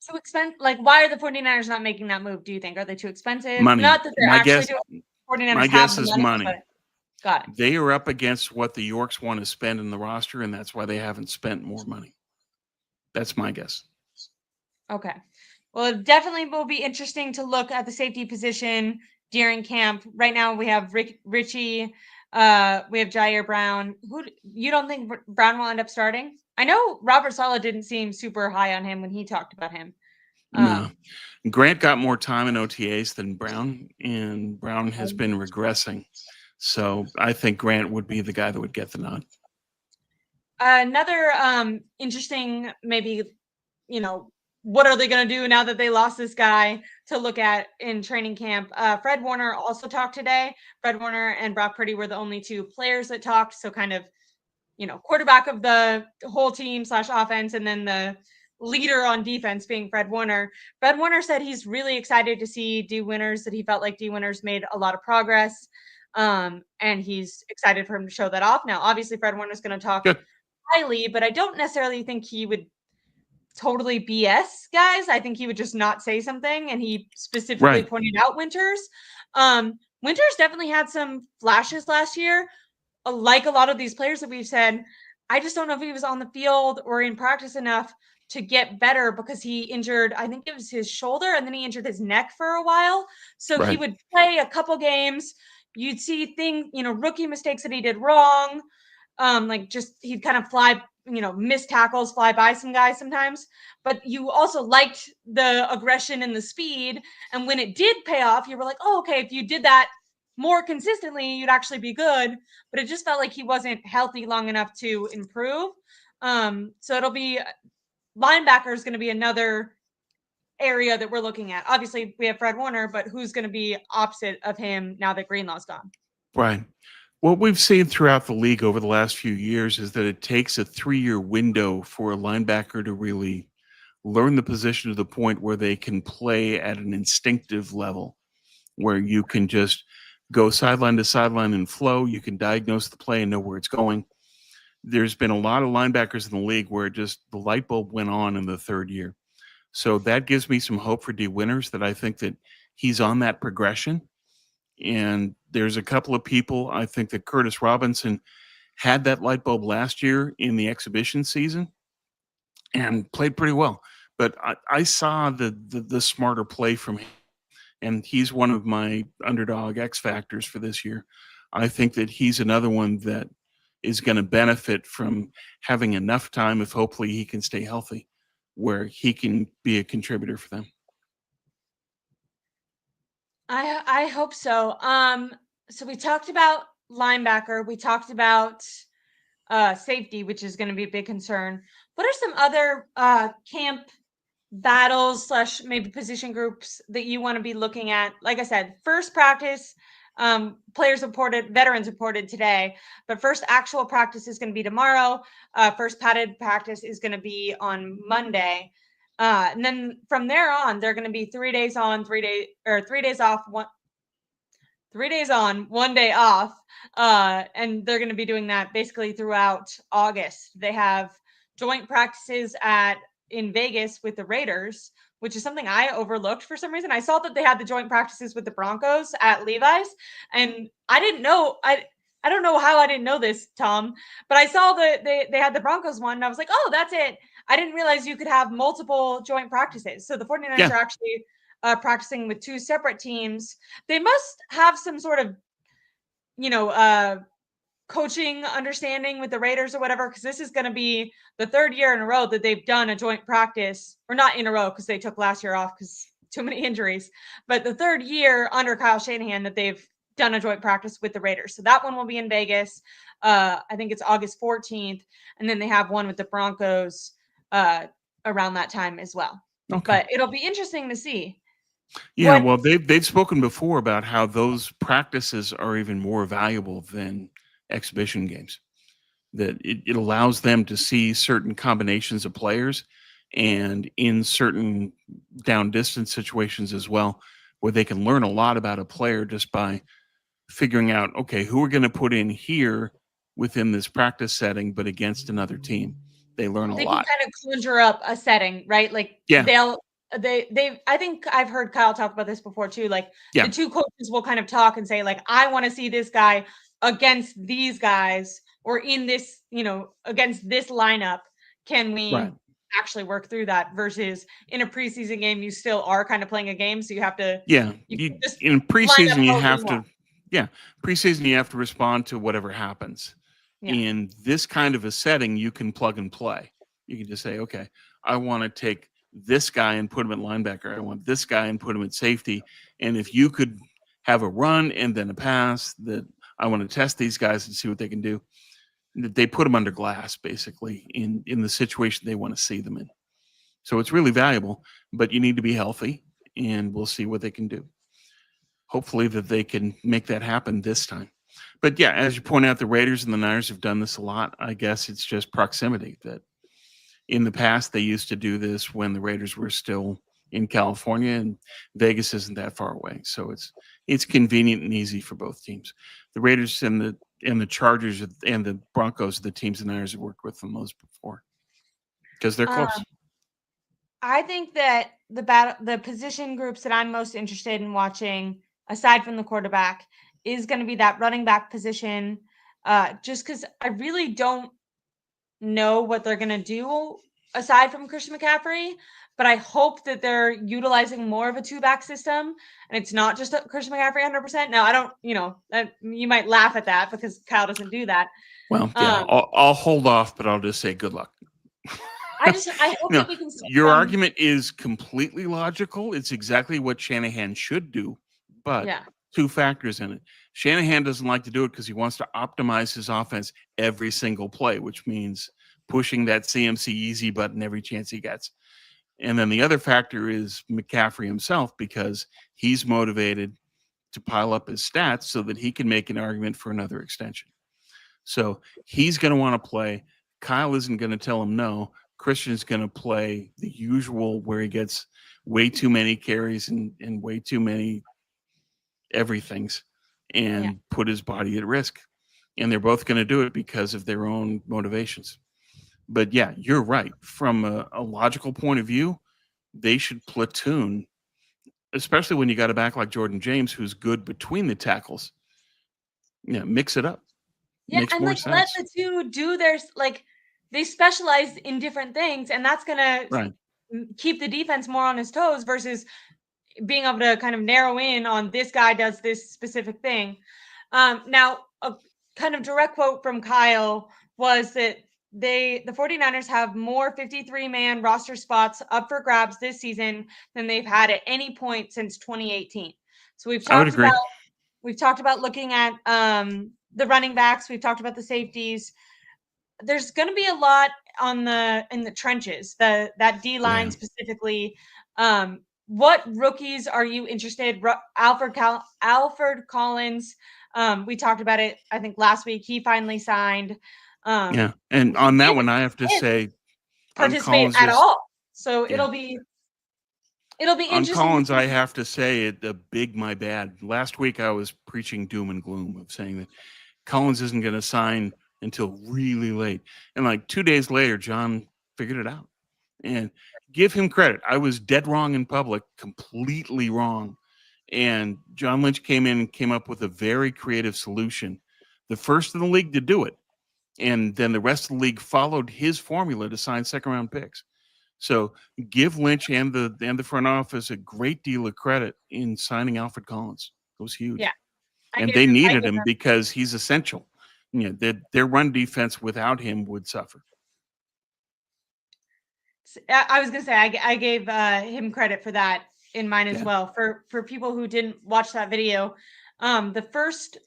Too expensive? Like, why are the 49ers not making that move, do you think? Are they too expensive? Money. Not that they're My actually guess- doing 49ers My have guess the is money. money. But got it. They are up against what the Yorks want to spend in the roster, and that's why they haven't spent more money. That's my guess. Okay. Well, it definitely will be interesting to look at the safety position during camp. Right now, we have Richie. We have Jair Brown. You don't think Brown will end up starting? I know Robert Saleh didn't seem super high on him when he talked about him. No. Grant got more time in OTAs than Brown, and Brown has been regressing. So I think Grant would be the guy that would get the nod. Another interesting, maybe, what are they going to do now that they lost this guy to look at in training camp? Fred Warner also talked today. Fred Warner and Brock Purdy were the only two players that talked. So kind of, quarterback of the whole team / offense, and then the leader on defense being Fred Warner. Fred Warner said he's really excited to see D Winters, that he felt like D Winters made a lot of progress. And he's excited for him to show that off. Now, obviously, Fred Warner's going to talk highly, but I don't necessarily think he would totally BS guys. I think he would just not say something, and he specifically pointed out Winters. Winters definitely had some flashes last year. Like a lot of these players that we've said, I just don't know if he was on the field or in practice enough to get better because he injured, I think it was his shoulder, and then he injured his neck for a while. So he would play a couple games. You'd see things, rookie mistakes that he did wrong. He'd kind of fly, miss tackles, fly by some guys sometimes. But you also liked the aggression and the speed. And when it did pay off, you were like, oh, okay, if you did that more consistently, you'd actually be good. But it just felt like he wasn't healthy long enough to improve. So it'll be linebacker is going to be another area that we're looking at. Obviously, we have Fred Warner, but who's going to be opposite of him now that Greenlaw's gone? Right. What we've seen throughout the league over the last few years is that it takes a 3-year window for a linebacker to really learn the position to the point where they can play at an instinctive level, where you can just go sideline to sideline and flow. You can diagnose the play and know where it's going. There's been a lot of linebackers in the league where just the light bulb went on in the 3rd year. So that gives me some hope for D Winters, that I think that he's on that progression. And there's a couple of people, I think that Curtis Robinson had that light bulb last year in the exhibition season and played pretty well. But I saw the smarter play from him, and he's one of my underdog X factors for this year. I think that he's another one that is going to benefit from having enough time, if hopefully he can stay healthy, where he can be a contributor for them. I hope so. So we talked about linebacker. We talked about safety, which is going to be a big concern. What are some other camp battles / maybe position groups that you want to be looking at? Like I said, first practice, veterans reported today, but first actual practice is going to be tomorrow. First padded practice is going to be on Monday. And then from there on, they're going to be 3 days on, 3 days off, 3 days on, 1 day off. And they're going to be doing that basically throughout August. They have joint practices in Vegas with the Raiders, which is something I overlooked for some reason. I saw that they had the joint practices with the Broncos at Levi's, and I didn't know. I don't know how I didn't know this, Tom, but I saw that they had the Broncos one, and I was like, oh, that's it. I didn't realize you could have multiple joint practices. So the 49ers are actually practicing with 2 separate teams. They must have some sort of, coaching understanding with the Raiders or whatever, because this is going to be the 3rd year in a row that they've done a joint practice, or not in a row because they took last year off because too many injuries, but the 3rd year under Kyle Shanahan that they've done a joint practice with the Raiders. So that one will be in Vegas. I think it's August 14th. And then they have one with the Broncos around that time as well. Okay. But it'll be interesting to see. Yeah, well, they've spoken before about how those practices are even more valuable than exhibition games. That it allows them to see certain combinations of players, and in certain down distance situations as well, where they can learn a lot about a player just by figuring out, okay, who we're going to put in here within this practice setting, but against another team. They learn a They lot. can kind of conjure up a setting, right? Like they I think I've heard Kyle talk about this before too. Like the 2 coaches will kind of talk and say, like, I want to see this guy against these guys, or in this, against this lineup. Can we actually work through that? Versus in a preseason game, you still are kind of playing a game, so you have to. In preseason you have to. Yeah, preseason you have to respond to whatever happens. In this kind of a setting, you can plug and play. You can just say, okay, I want to take this guy and put him at linebacker. I want this guy and put him at safety. And if you could have a run and then a pass, that I want to test these guys and see what they can do. They put them under glass, basically, in the situation they want to see them in. So it's really valuable, but you need to be healthy, and we'll see what they can do. Hopefully that they can make that happen this time. But yeah, as you point out, the Raiders and the Niners have done this a lot. I guess it's just proximity. That in the past they used to do this when the Raiders were still in California, and Vegas isn't that far away. So it's convenient and easy for both teams. The Raiders and the Chargers and the Broncos are the teams the Niners have worked with the most before, because they're close. I think that the position groups that I'm most interested in watching, aside from the quarterback, is going to be that running back position, just because I really don't know what they're going to do aside from Christian McCaffrey, but I hope that they're utilizing more of a 2-back system, and it's not just Christian McCaffrey 100%. Now, I don't, you might laugh at that because Kyle doesn't do that. Well, yeah, I'll hold off, but I'll just say good luck. I hope that we can. Your argument is completely logical. It's exactly what Shanahan should do, but 2 factors in it. Shanahan doesn't like to do it because he wants to optimize his offense every single play, which means pushing that CMC easy button every chance he gets. And then the other factor is McCaffrey himself, because he's motivated to pile up his stats so that he can make an argument for another extension. So he's going to want to play. Kyle isn't going to tell him no. Christian's going to play the usual, where he gets way too many carries and way too many everythings, and put his body at risk. And they're both going to do it because of their own motivations. But yeah, you're right. From a logical point of view, they should platoon, especially when you got a back like Jordan James, who's good between the tackles. Yeah, mix it up. Yeah, makes and sense. Let the 2 do their, they specialize in different things, and that's going to keep the defense more on his toes versus being able to kind of narrow in on this guy does this specific thing. Now, a kind of direct quote from Kyle was that the 49ers have more 53-man roster spots up for grabs this season than they've had at any point since 2018. So we've talked about looking at the running backs. We've talked about the safeties. There's going to be a lot in the trenches, that D line specifically. What rookies are you interested? Alfred Collins. We talked about it, I think, last week. He finally signed. And on that one, I have to say, participate at all. So it'll be interesting. On Collins, I have to say, a big my bad. Last week, I was preaching doom and gloom of saying that Collins isn't going to sign until really late. And 2 days later, John figured it out. And give him credit. I was dead wrong in public, completely wrong. And John Lynch came in and came up with a very creative solution, the first in the league to do it. And then the rest of the league followed his formula to sign second-round picks. So give Lynch and the front office a great deal of credit in signing Alfred Collins. It was huge. Yeah. And they needed him because he's essential. Their run defense without him would suffer. I was gonna say I gave him credit for that in mine as well. For people who didn't watch that video, the first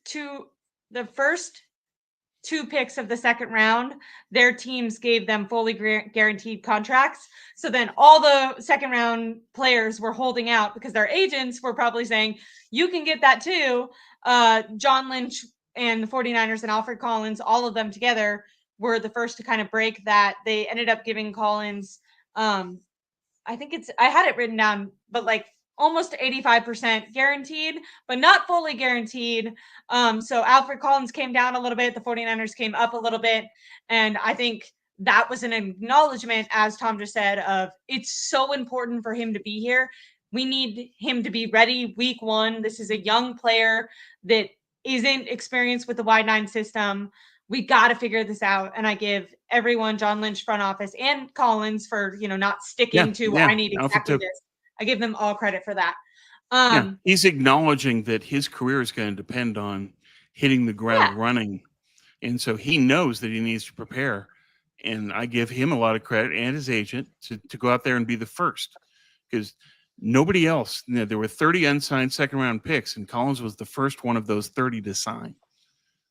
two picks of the second round, their teams gave them fully guaranteed contracts. So then all the second round players were holding out because their agents were probably saying, you can get that too. John Lynch and the 49ers and Alfred Collins, all of them together were the first to kind of break that. They ended up giving Collins, I had it written down, but like almost 85% guaranteed, but not fully guaranteed. So Alfred Collins came down a little bit. The 49ers came up a little bit. And I think that was an acknowledgement, as Tom just said, of it's so important for him to be here. We need him to be ready week one. This is a young player that isn't experienced with the wide nine system. We got to figure this out. And I give everyone, John Lynch front office and Collins, for, not sticking to, I need exactly this. I give them all credit for that. He's acknowledging that his career is going to depend on hitting the ground running. And so he knows that he needs to prepare. And I give him a lot of credit and his agent to go out there and be the first, because nobody else, there were 30 unsigned second round picks, and Collins was the first one of those 30 to sign.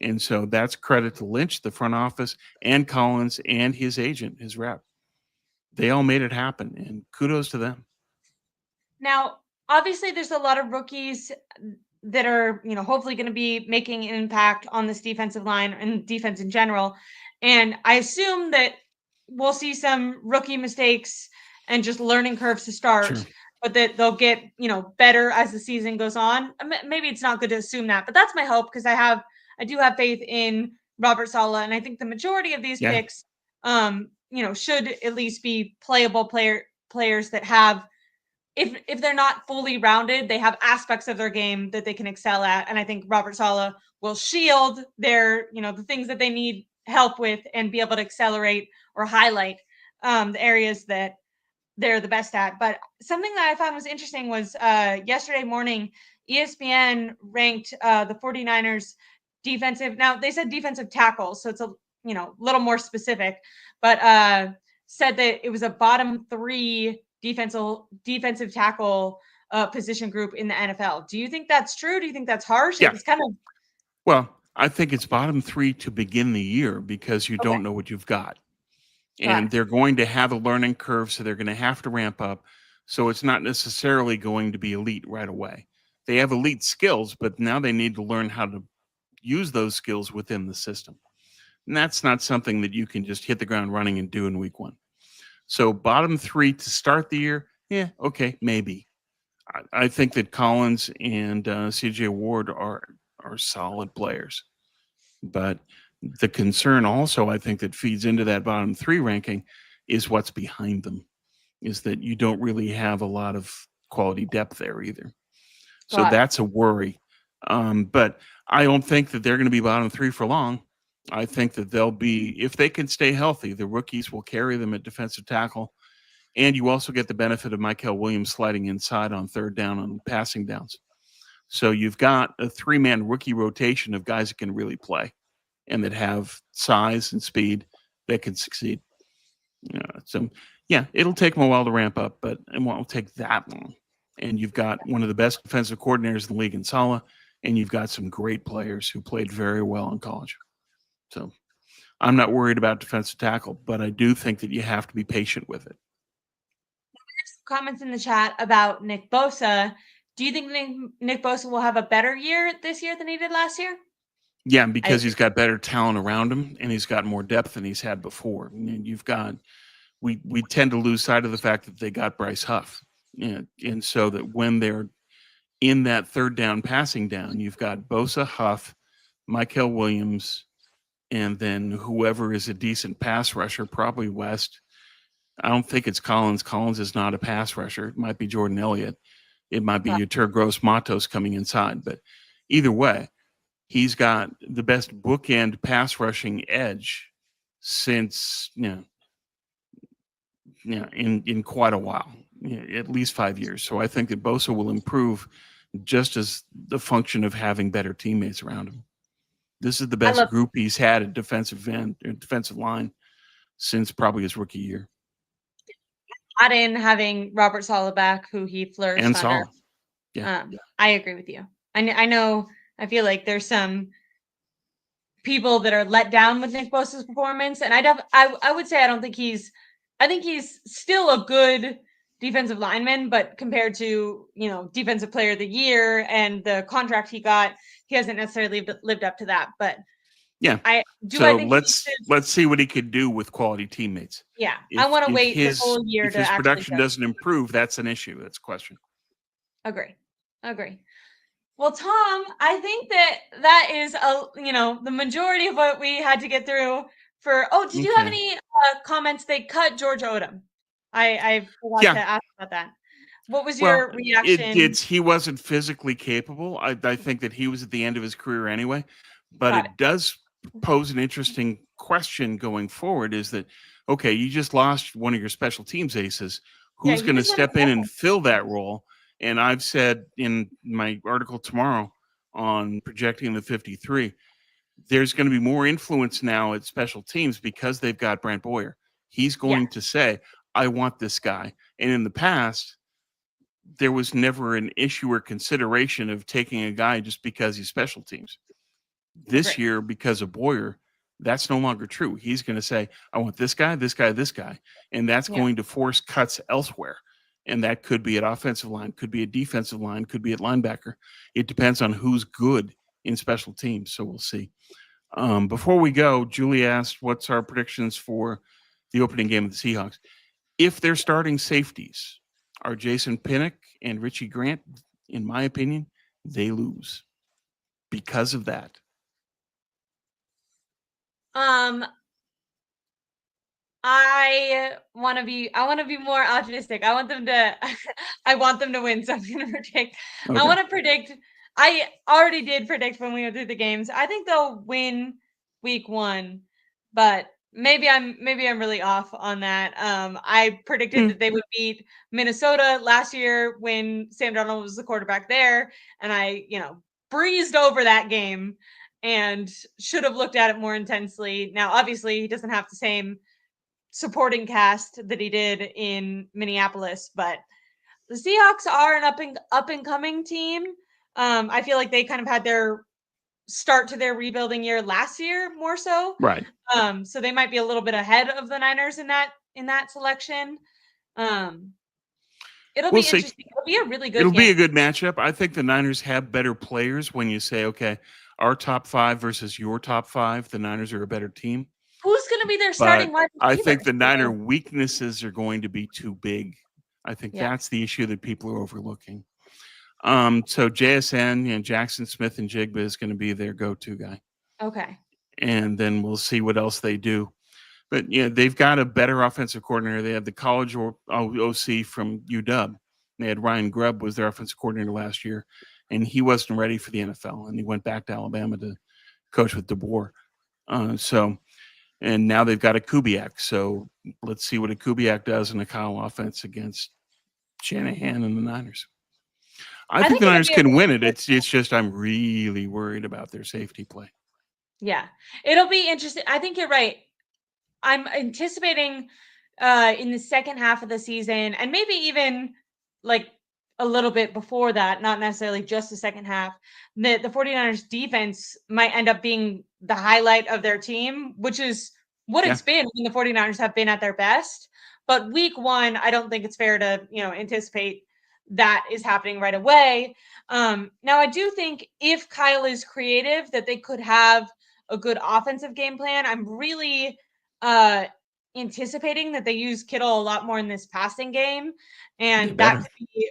And so that's credit to Lynch, the front office, and Collins and his agent, his rep. They all made it happen, and kudos to them. Now, obviously, there's a lot of rookies that are, hopefully going to be making an impact on this defensive line and defense in general. And I assume that we'll see some rookie mistakes and just learning curves to start, but that they'll get, better as the season goes on. Maybe it's not good to assume that, but that's my hope, because I do have faith in Robert Saleh. And I think the majority of these picks, should at least be playable players that have, if they're not fully rounded, they have aspects of their game that they can excel at. And I think Robert Saleh will shield their, the things that they need help with and be able to accelerate or highlight the areas that they're the best at. But something that I found was interesting was yesterday morning, ESPN ranked the 49ers defensive. Now they said defensive tackles, so it's a little more specific, but said that it was a bottom 3 defensive tackle position group in the NFL. Do you think that's true? Do you think that's harsh? Yeah. It's kind of. Well, I think it's bottom 3 to begin the year, because you don't know what you've got. And they're going to have a learning curve, so they're going to have to ramp up. So it's not necessarily going to be elite right away. They have elite skills, but now they need to learn how to use those skills within the system. And that's not something that you can just hit the ground running and do in week one. So bottom 3 to start the year, okay, maybe. I think that Collins and CJ Ward are solid players. But the concern also, I think, that feeds into that bottom 3 ranking is what's behind them, is that you don't really have a lot of quality depth there either. So that's a worry. But I don't think that they're going to be bottom 3 for long. I think that they'll be, if they can stay healthy, the rookies will carry them at defensive tackle. And you also get the benefit of Michael Williams sliding inside on third down on passing downs. So you've got a 3-man rookie rotation of guys that can really play and that have size and speed that can succeed. It'll take them a while to ramp up, but it won't take that long. And you've got one of the best defensive coordinators in the league in Saleh, and you've got some great players who played very well in college. So I'm not worried about defensive tackle, but I do think that you have to be patient with it. There's comments in the chat about Nick Bosa. Do you think Nick Bosa will have a better year this year than he did last year? Yeah, because he's got better talent around him, and he's got more depth than he's had before. And you've got, we tend to lose sight of the fact that they got Bryce Huff. And so that when they're in that third down passing down, you've got Bosa, Huff, Michael Williams, and then whoever is a decent pass rusher, probably West. I don't think it's Collins. Collins is not a pass rusher. It might be Jordan Elliott. It might be Yetur Gross-Matos coming inside. But either way, he's got the best bookend pass rushing edge since, in quite a while, at least 5 years. So I think that Bosa will improve just as the function of having better teammates around him. This is the I best love group he's had at defensive end, defensive line since probably his rookie year. that in having Robert Saleh back, who he flourished And under. Saul. Yeah. I agree with you. I know. I feel like there's some people that are let down with Nick Bosa's performance, and I would say I think he's still a good defensive lineman, but compared to defensive player of the year and the contract he got, he hasn't necessarily lived up to that. But yeah, I think let's see what he could do with quality teammates. Yeah, I want to wait the whole year if to his actually production doesn't improve, that's an issue. That's a question. Agree. Well, Tom, I think that is the majority of what we had to get through for. Oh, did you have any comments? They cut George Odom. I forgot to ask about that. What was your reaction? He wasn't physically capable. I think that he was at the end of his career anyway, but it does pose an interesting question going forward. Is that okay? You just lost one of your special teams aces. Who's going to step in and fill that role? And I've said in my article tomorrow on projecting the 53, there's going to be more influence now at special teams because they've got Brant Boyer. He's going to say, I want this guy. And in the past, there was never an issue or consideration of taking a guy just because he's special teams. This year, because of Boyer, that's no longer true. He's going to say, I want this guy, this guy, this guy. And that's going to force cuts elsewhere. And that could be at offensive line, could be at defensive line, could be at linebacker. It depends on who's good in special teams. So we'll see. Before we go, Julie asked, what's our predictions for the opening game of the Seahawks? If they're starting safeties are Jason Pinnock and Richie Grant, in my opinion, they lose because of that. I want to be more optimistic. I want them to win. So I'm going to predict. Okay. I want to predict. I already did predict when we went through the games. I think they'll win week 1, but maybe I'm really off on that. I predicted that they would beat Minnesota last year when Sam Darnold was the quarterback there, and I, breezed over that game and should have looked at it more intensely. Now, obviously, he doesn't have the same supporting cast that he did in Minneapolis, but the Seahawks are an up and coming team. I feel like they kind of had their start to their rebuilding year last year more so. Right. So they might be a little bit ahead of the Niners in that selection. It'll be interesting. It'll be a really good game. It'll be a good matchup. I think the Niners have better players when you say, okay, our top 5 versus your top 5, the Niners are a better team. Who's going to be their starting wide receiver? I think the Niner weaknesses are going to be too big. I think that's the issue that people are overlooking. So JSN, Jackson Smith and Jigba is going to be their go-to guy. Okay. And then we'll see what else they do. But they've got a better offensive coordinator. They have the college OC from UW. They had Ryan Grubb was their offensive coordinator last year, and he wasn't ready for the NFL, and he went back to Alabama to coach with DeBoer. And now they've got a Kubiak. So let's see what a Kubiak does in a Kyle offense against Shanahan and the Niners. I think the Niners can win it. It's just I'm really worried about their safety play. Yeah, it'll be interesting. I think you're right. I'm anticipating in the second half of the season, and maybe even like a little bit before that, not necessarily just the second half, the 49ers defense might end up being the highlight of their team, which is what it's been when the 49ers have been at their best. But week 1, I don't think it's fair to, anticipate that is happening right away. Now, I do think if Kyle is creative, that they could have a good offensive game plan. I'm really anticipating that they use Kittle a lot more in this passing game. And that could be,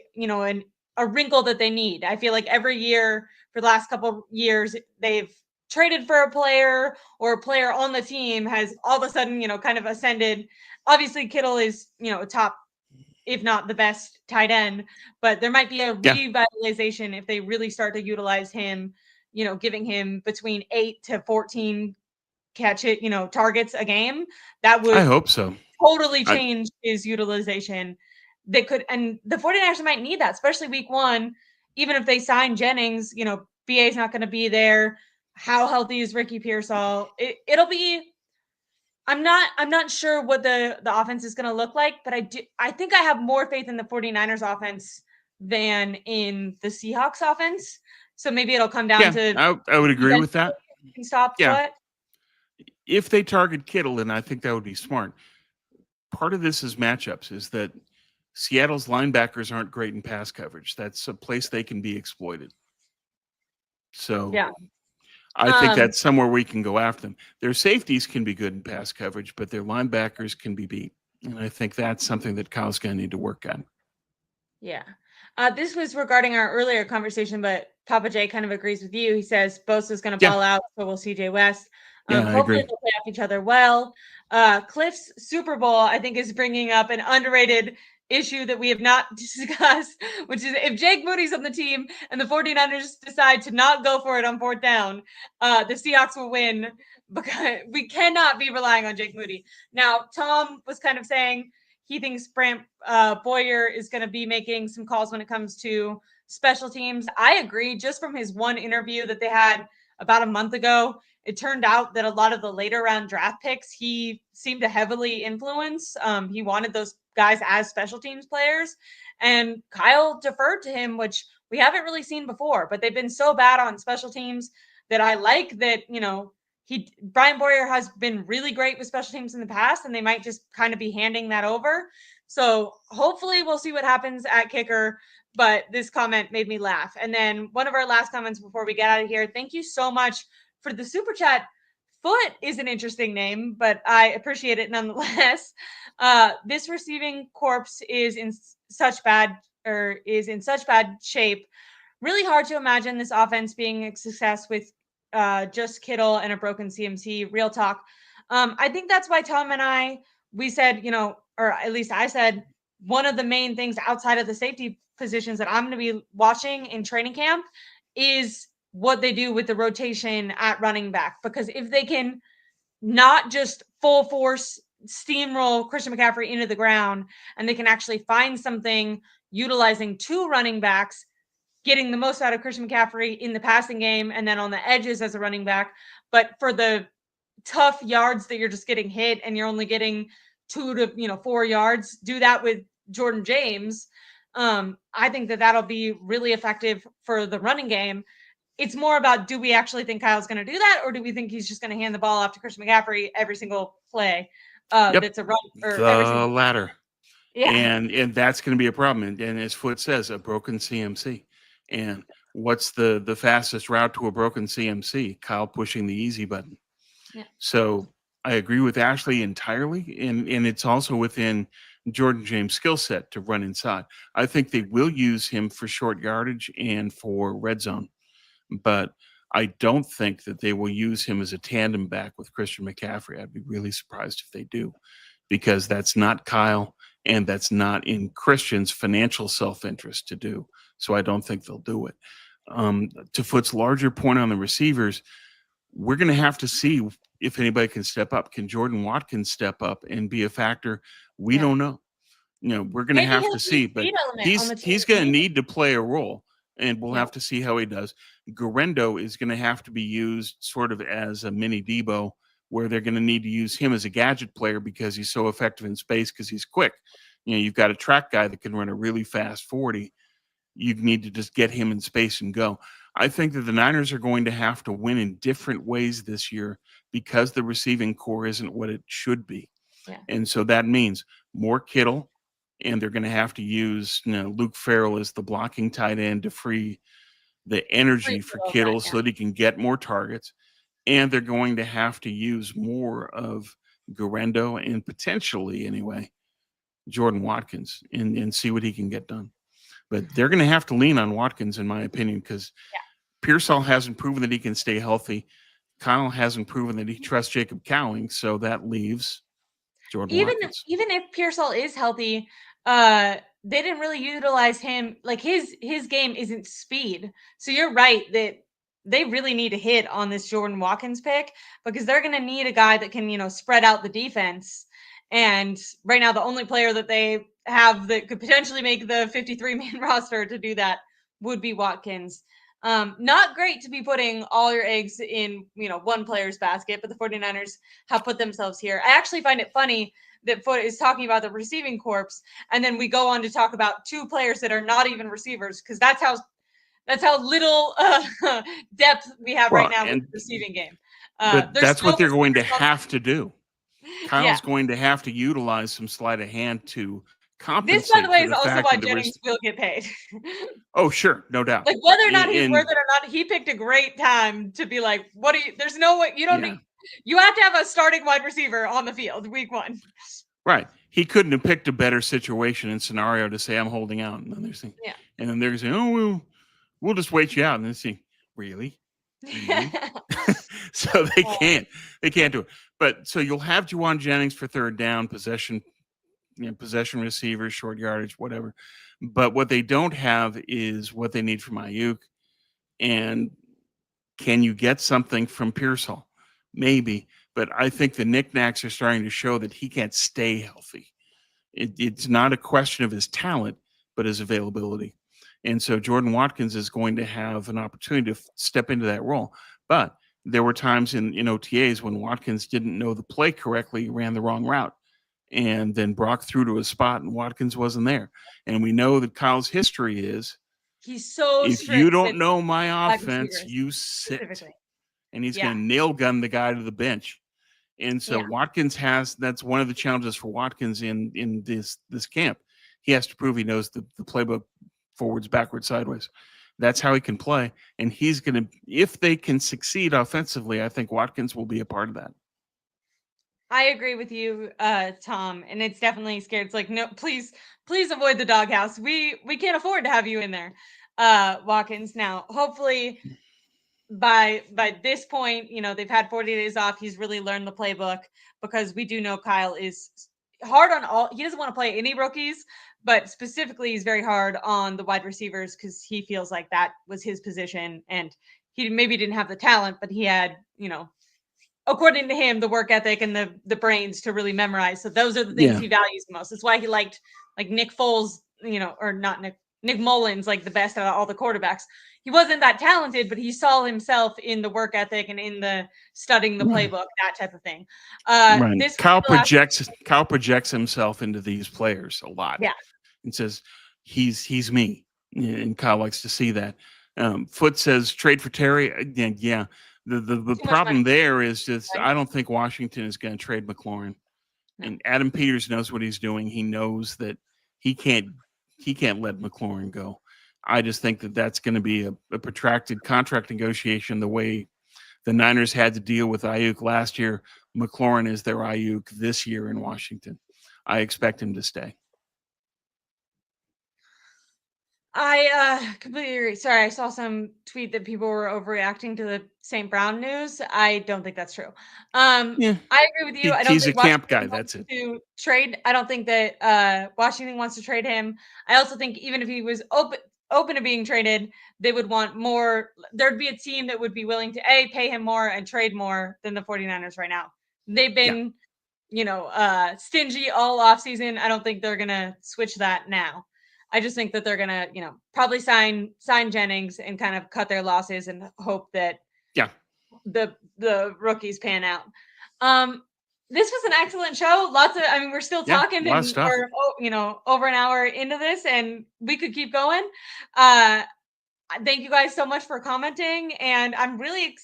a wrinkle that they need. I feel like every year for the last couple of years, they've traded for a player or a player on the team has all of a sudden, kind of ascended. Obviously, Kittle is, a top, if not the best tight end, but there might be a revitalization if they really start to utilize him, giving him between 8 to 14 targets a game, that I would hope so. totally change his utilization. And the 49ers might need that, especially week 1. Even if they sign Jennings, BA is not going to be there. How healthy is Ricky Pearsall? It'll be. I'm not sure what the offense is going to look like, but I think I have more faith in the 49ers offense than in the Seahawks offense. So maybe it'll come down to I would agree with that. Can stop Yeah. Foot. If they target Kittle, then I think that would be smart. Part of this is matchups, is that Seattle's linebackers aren't great in pass coverage. That's a place they can be exploited. So yeah. I think that's somewhere we can go after them. Their safeties can be good in pass coverage, but their linebackers can be beat. And I think that's something that Kyle's going to need to work on. Yeah. This was regarding our earlier conversation, but Papa J kind of agrees with you. He says Bosa's going to ball out, so will CJ West. I hopefully agree. they'll play off each other well. Cliff's Super Bowl, I think, is bringing up an underrated issue that we have not discussed, which is if Jake Moody's on the team and the 49ers decide to not go for it on 4th down, the Seahawks will win, because we cannot be relying on Jake Moody. Now, Tom was kind of saying he thinks Brant Boyer is going to be making some calls when it comes to special teams. I agree. Just from his one interview that they had about a month ago, it turned out that a lot of the later round draft picks he seemed to heavily influence. He wanted those guys as special teams players, and Kyle deferred to him, which we haven't really seen before. But they've been so bad on special teams that I like that, Brian Boyer has been really great with special teams in the past, and they might just kind of be handing that over. So hopefully we'll see what happens at kicker. But this comment made me laugh. And then one of our last comments before we get out of here. Thank you so much for the super chat. Foot is an interesting name, but I appreciate it nonetheless. This receiving corpse is in such bad shape. Really hard to imagine this offense being a success with just Kittle and a broken CMC. Real talk. I think that's why Tom and we said, or at least I said, one of the main things outside of the safety positions that I'm going to be watching in training camp is what they do with the rotation at running back. Because if they can not just full force steamroll Christian McCaffrey into the ground, and they can actually find something utilizing 2 running backs, getting the most out of Christian McCaffrey in the passing game and then on the edges as a running back. But for the tough yards that you're just getting hit and you're only getting 2 to 4 yards, do that with Jordan James. I think that'll be really effective for the running game. It's more about, do we actually think Kyle's going to do that, or do we think he's just going to hand the ball off to Christian McCaffrey every single play? That's a run, or the latter. Yeah. And that's going to be a problem. And as Foot says, a broken CMC. And what's the fastest route to a broken CMC? Kyle pushing the easy button. Yeah. So I agree with Ashley entirely. And it's also within Jordan James' skill set to run inside. I think they will use him for short yardage and for red zone. But I don't think that they will use him as a tandem back with Christian McCaffrey. I'd be really surprised if they do, because that's not Kyle, and that's not in Christian's financial self-interest to do. So I don't think they'll do it. To Foot's larger point on the receivers, we're going to have to see if anybody can step up. Can Jordan Watkins step up and be a factor? We don't know. We're going to have to see, but he's going to need to play a role, and we'll have to see how he does. Garendo is going to have to be used sort of as a mini Debo, where they're going to need to use him as a gadget player because he's so effective in space, because he's quick. You've got a track guy that can run a really fast 40. You need to just get him in space and go. I think that the Niners are going to have to win in different ways this year because the receiving core isn't what it should be. Yeah. And so that means more Kittle, and they're going to have to use Luke Farrell as the blocking tight end to free the energy for Kittle so that he can get more targets. And they're going to have to use more of Garendo and potentially, anyway, Jordan Watkins and see what he can get done. But they're going to have to lean on Watkins, in my opinion, because Pearsall hasn't proven that he can stay healthy. Kyle hasn't proven that he trusts Jacob Cowing, so that leaves Jordan Watkins. Even if Pearsall is healthy, they didn't really utilize him. Like his game isn't speed. So you're right that they really need to hit on this Jordan Watkins pick, because they're going to need a guy that can, spread out the defense. And right now, the only player that they have that could potentially make the 53-man roster to do that would be Watkins. Not great to be putting all your eggs in, one player's basket, but the 49ers have put themselves here. I actually find it funny that Foot is talking about the receiving corps, and then we go on to talk about two players that are not even receivers, because that's how little depth we have right now with the receiving game. But that's what they're going to have to do. Kyle's Yeah. going to have to utilize some sleight of hand to compensate. This, by the way, is the also fact why that Jennings will get paid. Oh, sure, no doubt. Like, whether or not he's worth it or not, he picked a great time to be like, what do you, there's no way, you don't need, you have to have a starting wide receiver on the field week 1. Right. He couldn't have picked a better situation and scenario to say, I'm holding out. And then they're saying, and then they're saying, oh, we'll just wait you out. And then see, really? So they can't do it. But so you'll have Jauan Jennings for third down, possession receivers, short yardage, whatever. But what they don't have is what they need from Ayuk. And can you get something from Pearsall? Maybe. But I think the knickknacks are starting to show that he can't stay healthy. It's not a question of his talent, but his availability. And so Jordan Watkins is going to have an opportunity to step into that role. But there were times in OTAs when Watkins didn't know the play correctly, ran the wrong route, and then Brock threw to a spot and Watkins wasn't there. And we know that Kyle's history is, he's so if strict you don't know my offense, you sit. And he's going to nail gun the guy to the bench. And so Watkins that's one of the challenges for Watkins in this camp. He has to prove he knows the playbook forwards, backwards, sideways. That's how he can play. And he's going to, if they can succeed offensively, I think Watkins will be a part of that. I agree with you, Tom. And it's definitely scared. It's like, no, please avoid the doghouse. We can't afford to have you in there, Watkins. Now, hopefully by this point, they've had 40 days off. He's really learned the playbook, because we do know Kyle is hard on all. He doesn't want to play any rookies, but specifically he's very hard on the wide receivers, because he feels like that was his position, and he maybe didn't have the talent, but he had, according to him, the work ethic and the brains to really memorize. So those are the things he values the most. That's why he liked like Nick Foles, or not Nick Mullins, like the best out of all the quarterbacks. He wasn't that talented, but he saw himself in the work ethic and in the studying the playbook, that type of thing. This Kyle projects himself into these players a lot. Yeah. And says, he's me. And Kyle likes to see that. Foot says trade for Terry. Yeah. The problem there is just, I don't think Washington is going to trade McLaurin. No. And Adam Peters knows what he's doing. He knows that he can't let McLaurin go. I just think that that's going to be a protracted contract negotiation, the way the Niners had to deal with Ayuk last year. McLaurin is their Ayuk this year in Washington. I expect him to stay. I completely agree. Sorry, I saw some tweet that people were overreacting to the St. Brown news. I don't think that's true. I agree with you. I don't he's think a camp guy. That's it. To trade, I don't think that Washington wants to trade him. I also think even if he was open to being traded, they would want more. There'd be a team that would be willing to pay him more and trade more than the 49ers right now. They've been, stingy all offseason. I don't think they're gonna switch that now. I just think that they're gonna, probably sign Jennings and kind of cut their losses and hope that the rookies pan out. This was an excellent show. We're still talking and we're, over an hour into this, and we could keep going. Thank you guys so much for commenting. And I'm really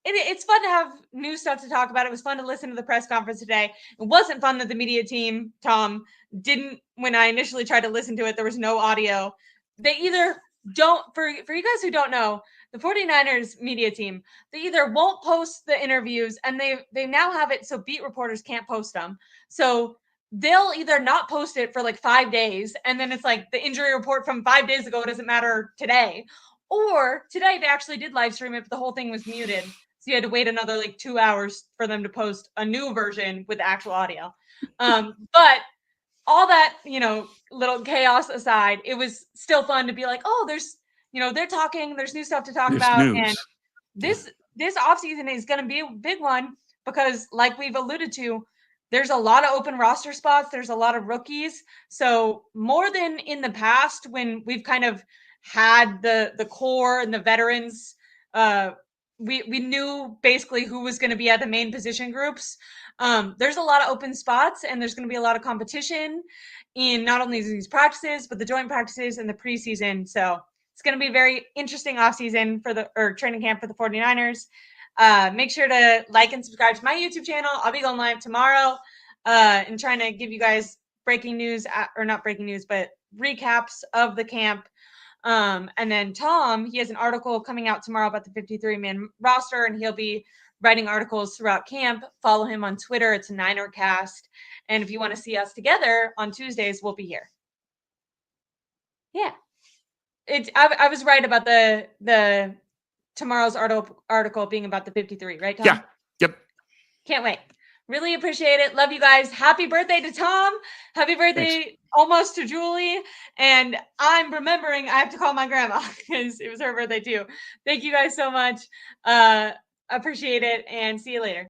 it's fun to have new stuff to talk about. It was fun to listen to the press conference today. It wasn't fun that the media team, Tom, didn't, when I initially tried to listen to it, there was no audio. They either don't, for you guys who don't know, the 49ers media team, they either won't post the interviews, and they now have it so beat reporters can't post them. So they'll either not post it for like 5 days, and then it's like the injury report from 5 days ago doesn't matter today. Or today they actually did live stream it, but the whole thing was muted. So you had to wait another 2 hours for them to post a new version with actual audio. But all that, little chaos aside, it was still fun to be like, oh, there's they're talking, there's new stuff to talk There's about. And news. this offseason is going to be a big one because, like we've alluded to, there's a lot of open roster spots. There's a lot of rookies. So more than in the past when we've kind of had the core and the veterans, we knew basically who was going to be at the main position groups. There's a lot of open spots, and there's going to be a lot of competition in not only these practices, but the joint practices and the preseason. So it's going to be a very interesting offseason or training camp for the 49ers. Make sure to like and subscribe to my YouTube channel. I'll be going live tomorrow and trying to give you guys breaking news, or not breaking news, but recaps of the camp. And then Tom, he has an article coming out tomorrow about the 53-man roster, and he'll be writing articles throughout camp. Follow him on Twitter. It's NinerCast. And if you want to see us together on Tuesdays, we'll be here. Yeah. I was right about the tomorrow's article being about the 53, right, Tom? Yeah. Yep. Can't wait. Really appreciate it. Love you guys. Happy birthday to Tom. Happy birthday almost to Julie. And I'm remembering I have to call my grandma because it was her birthday too. Thank you guys so much. Appreciate it, and see you later.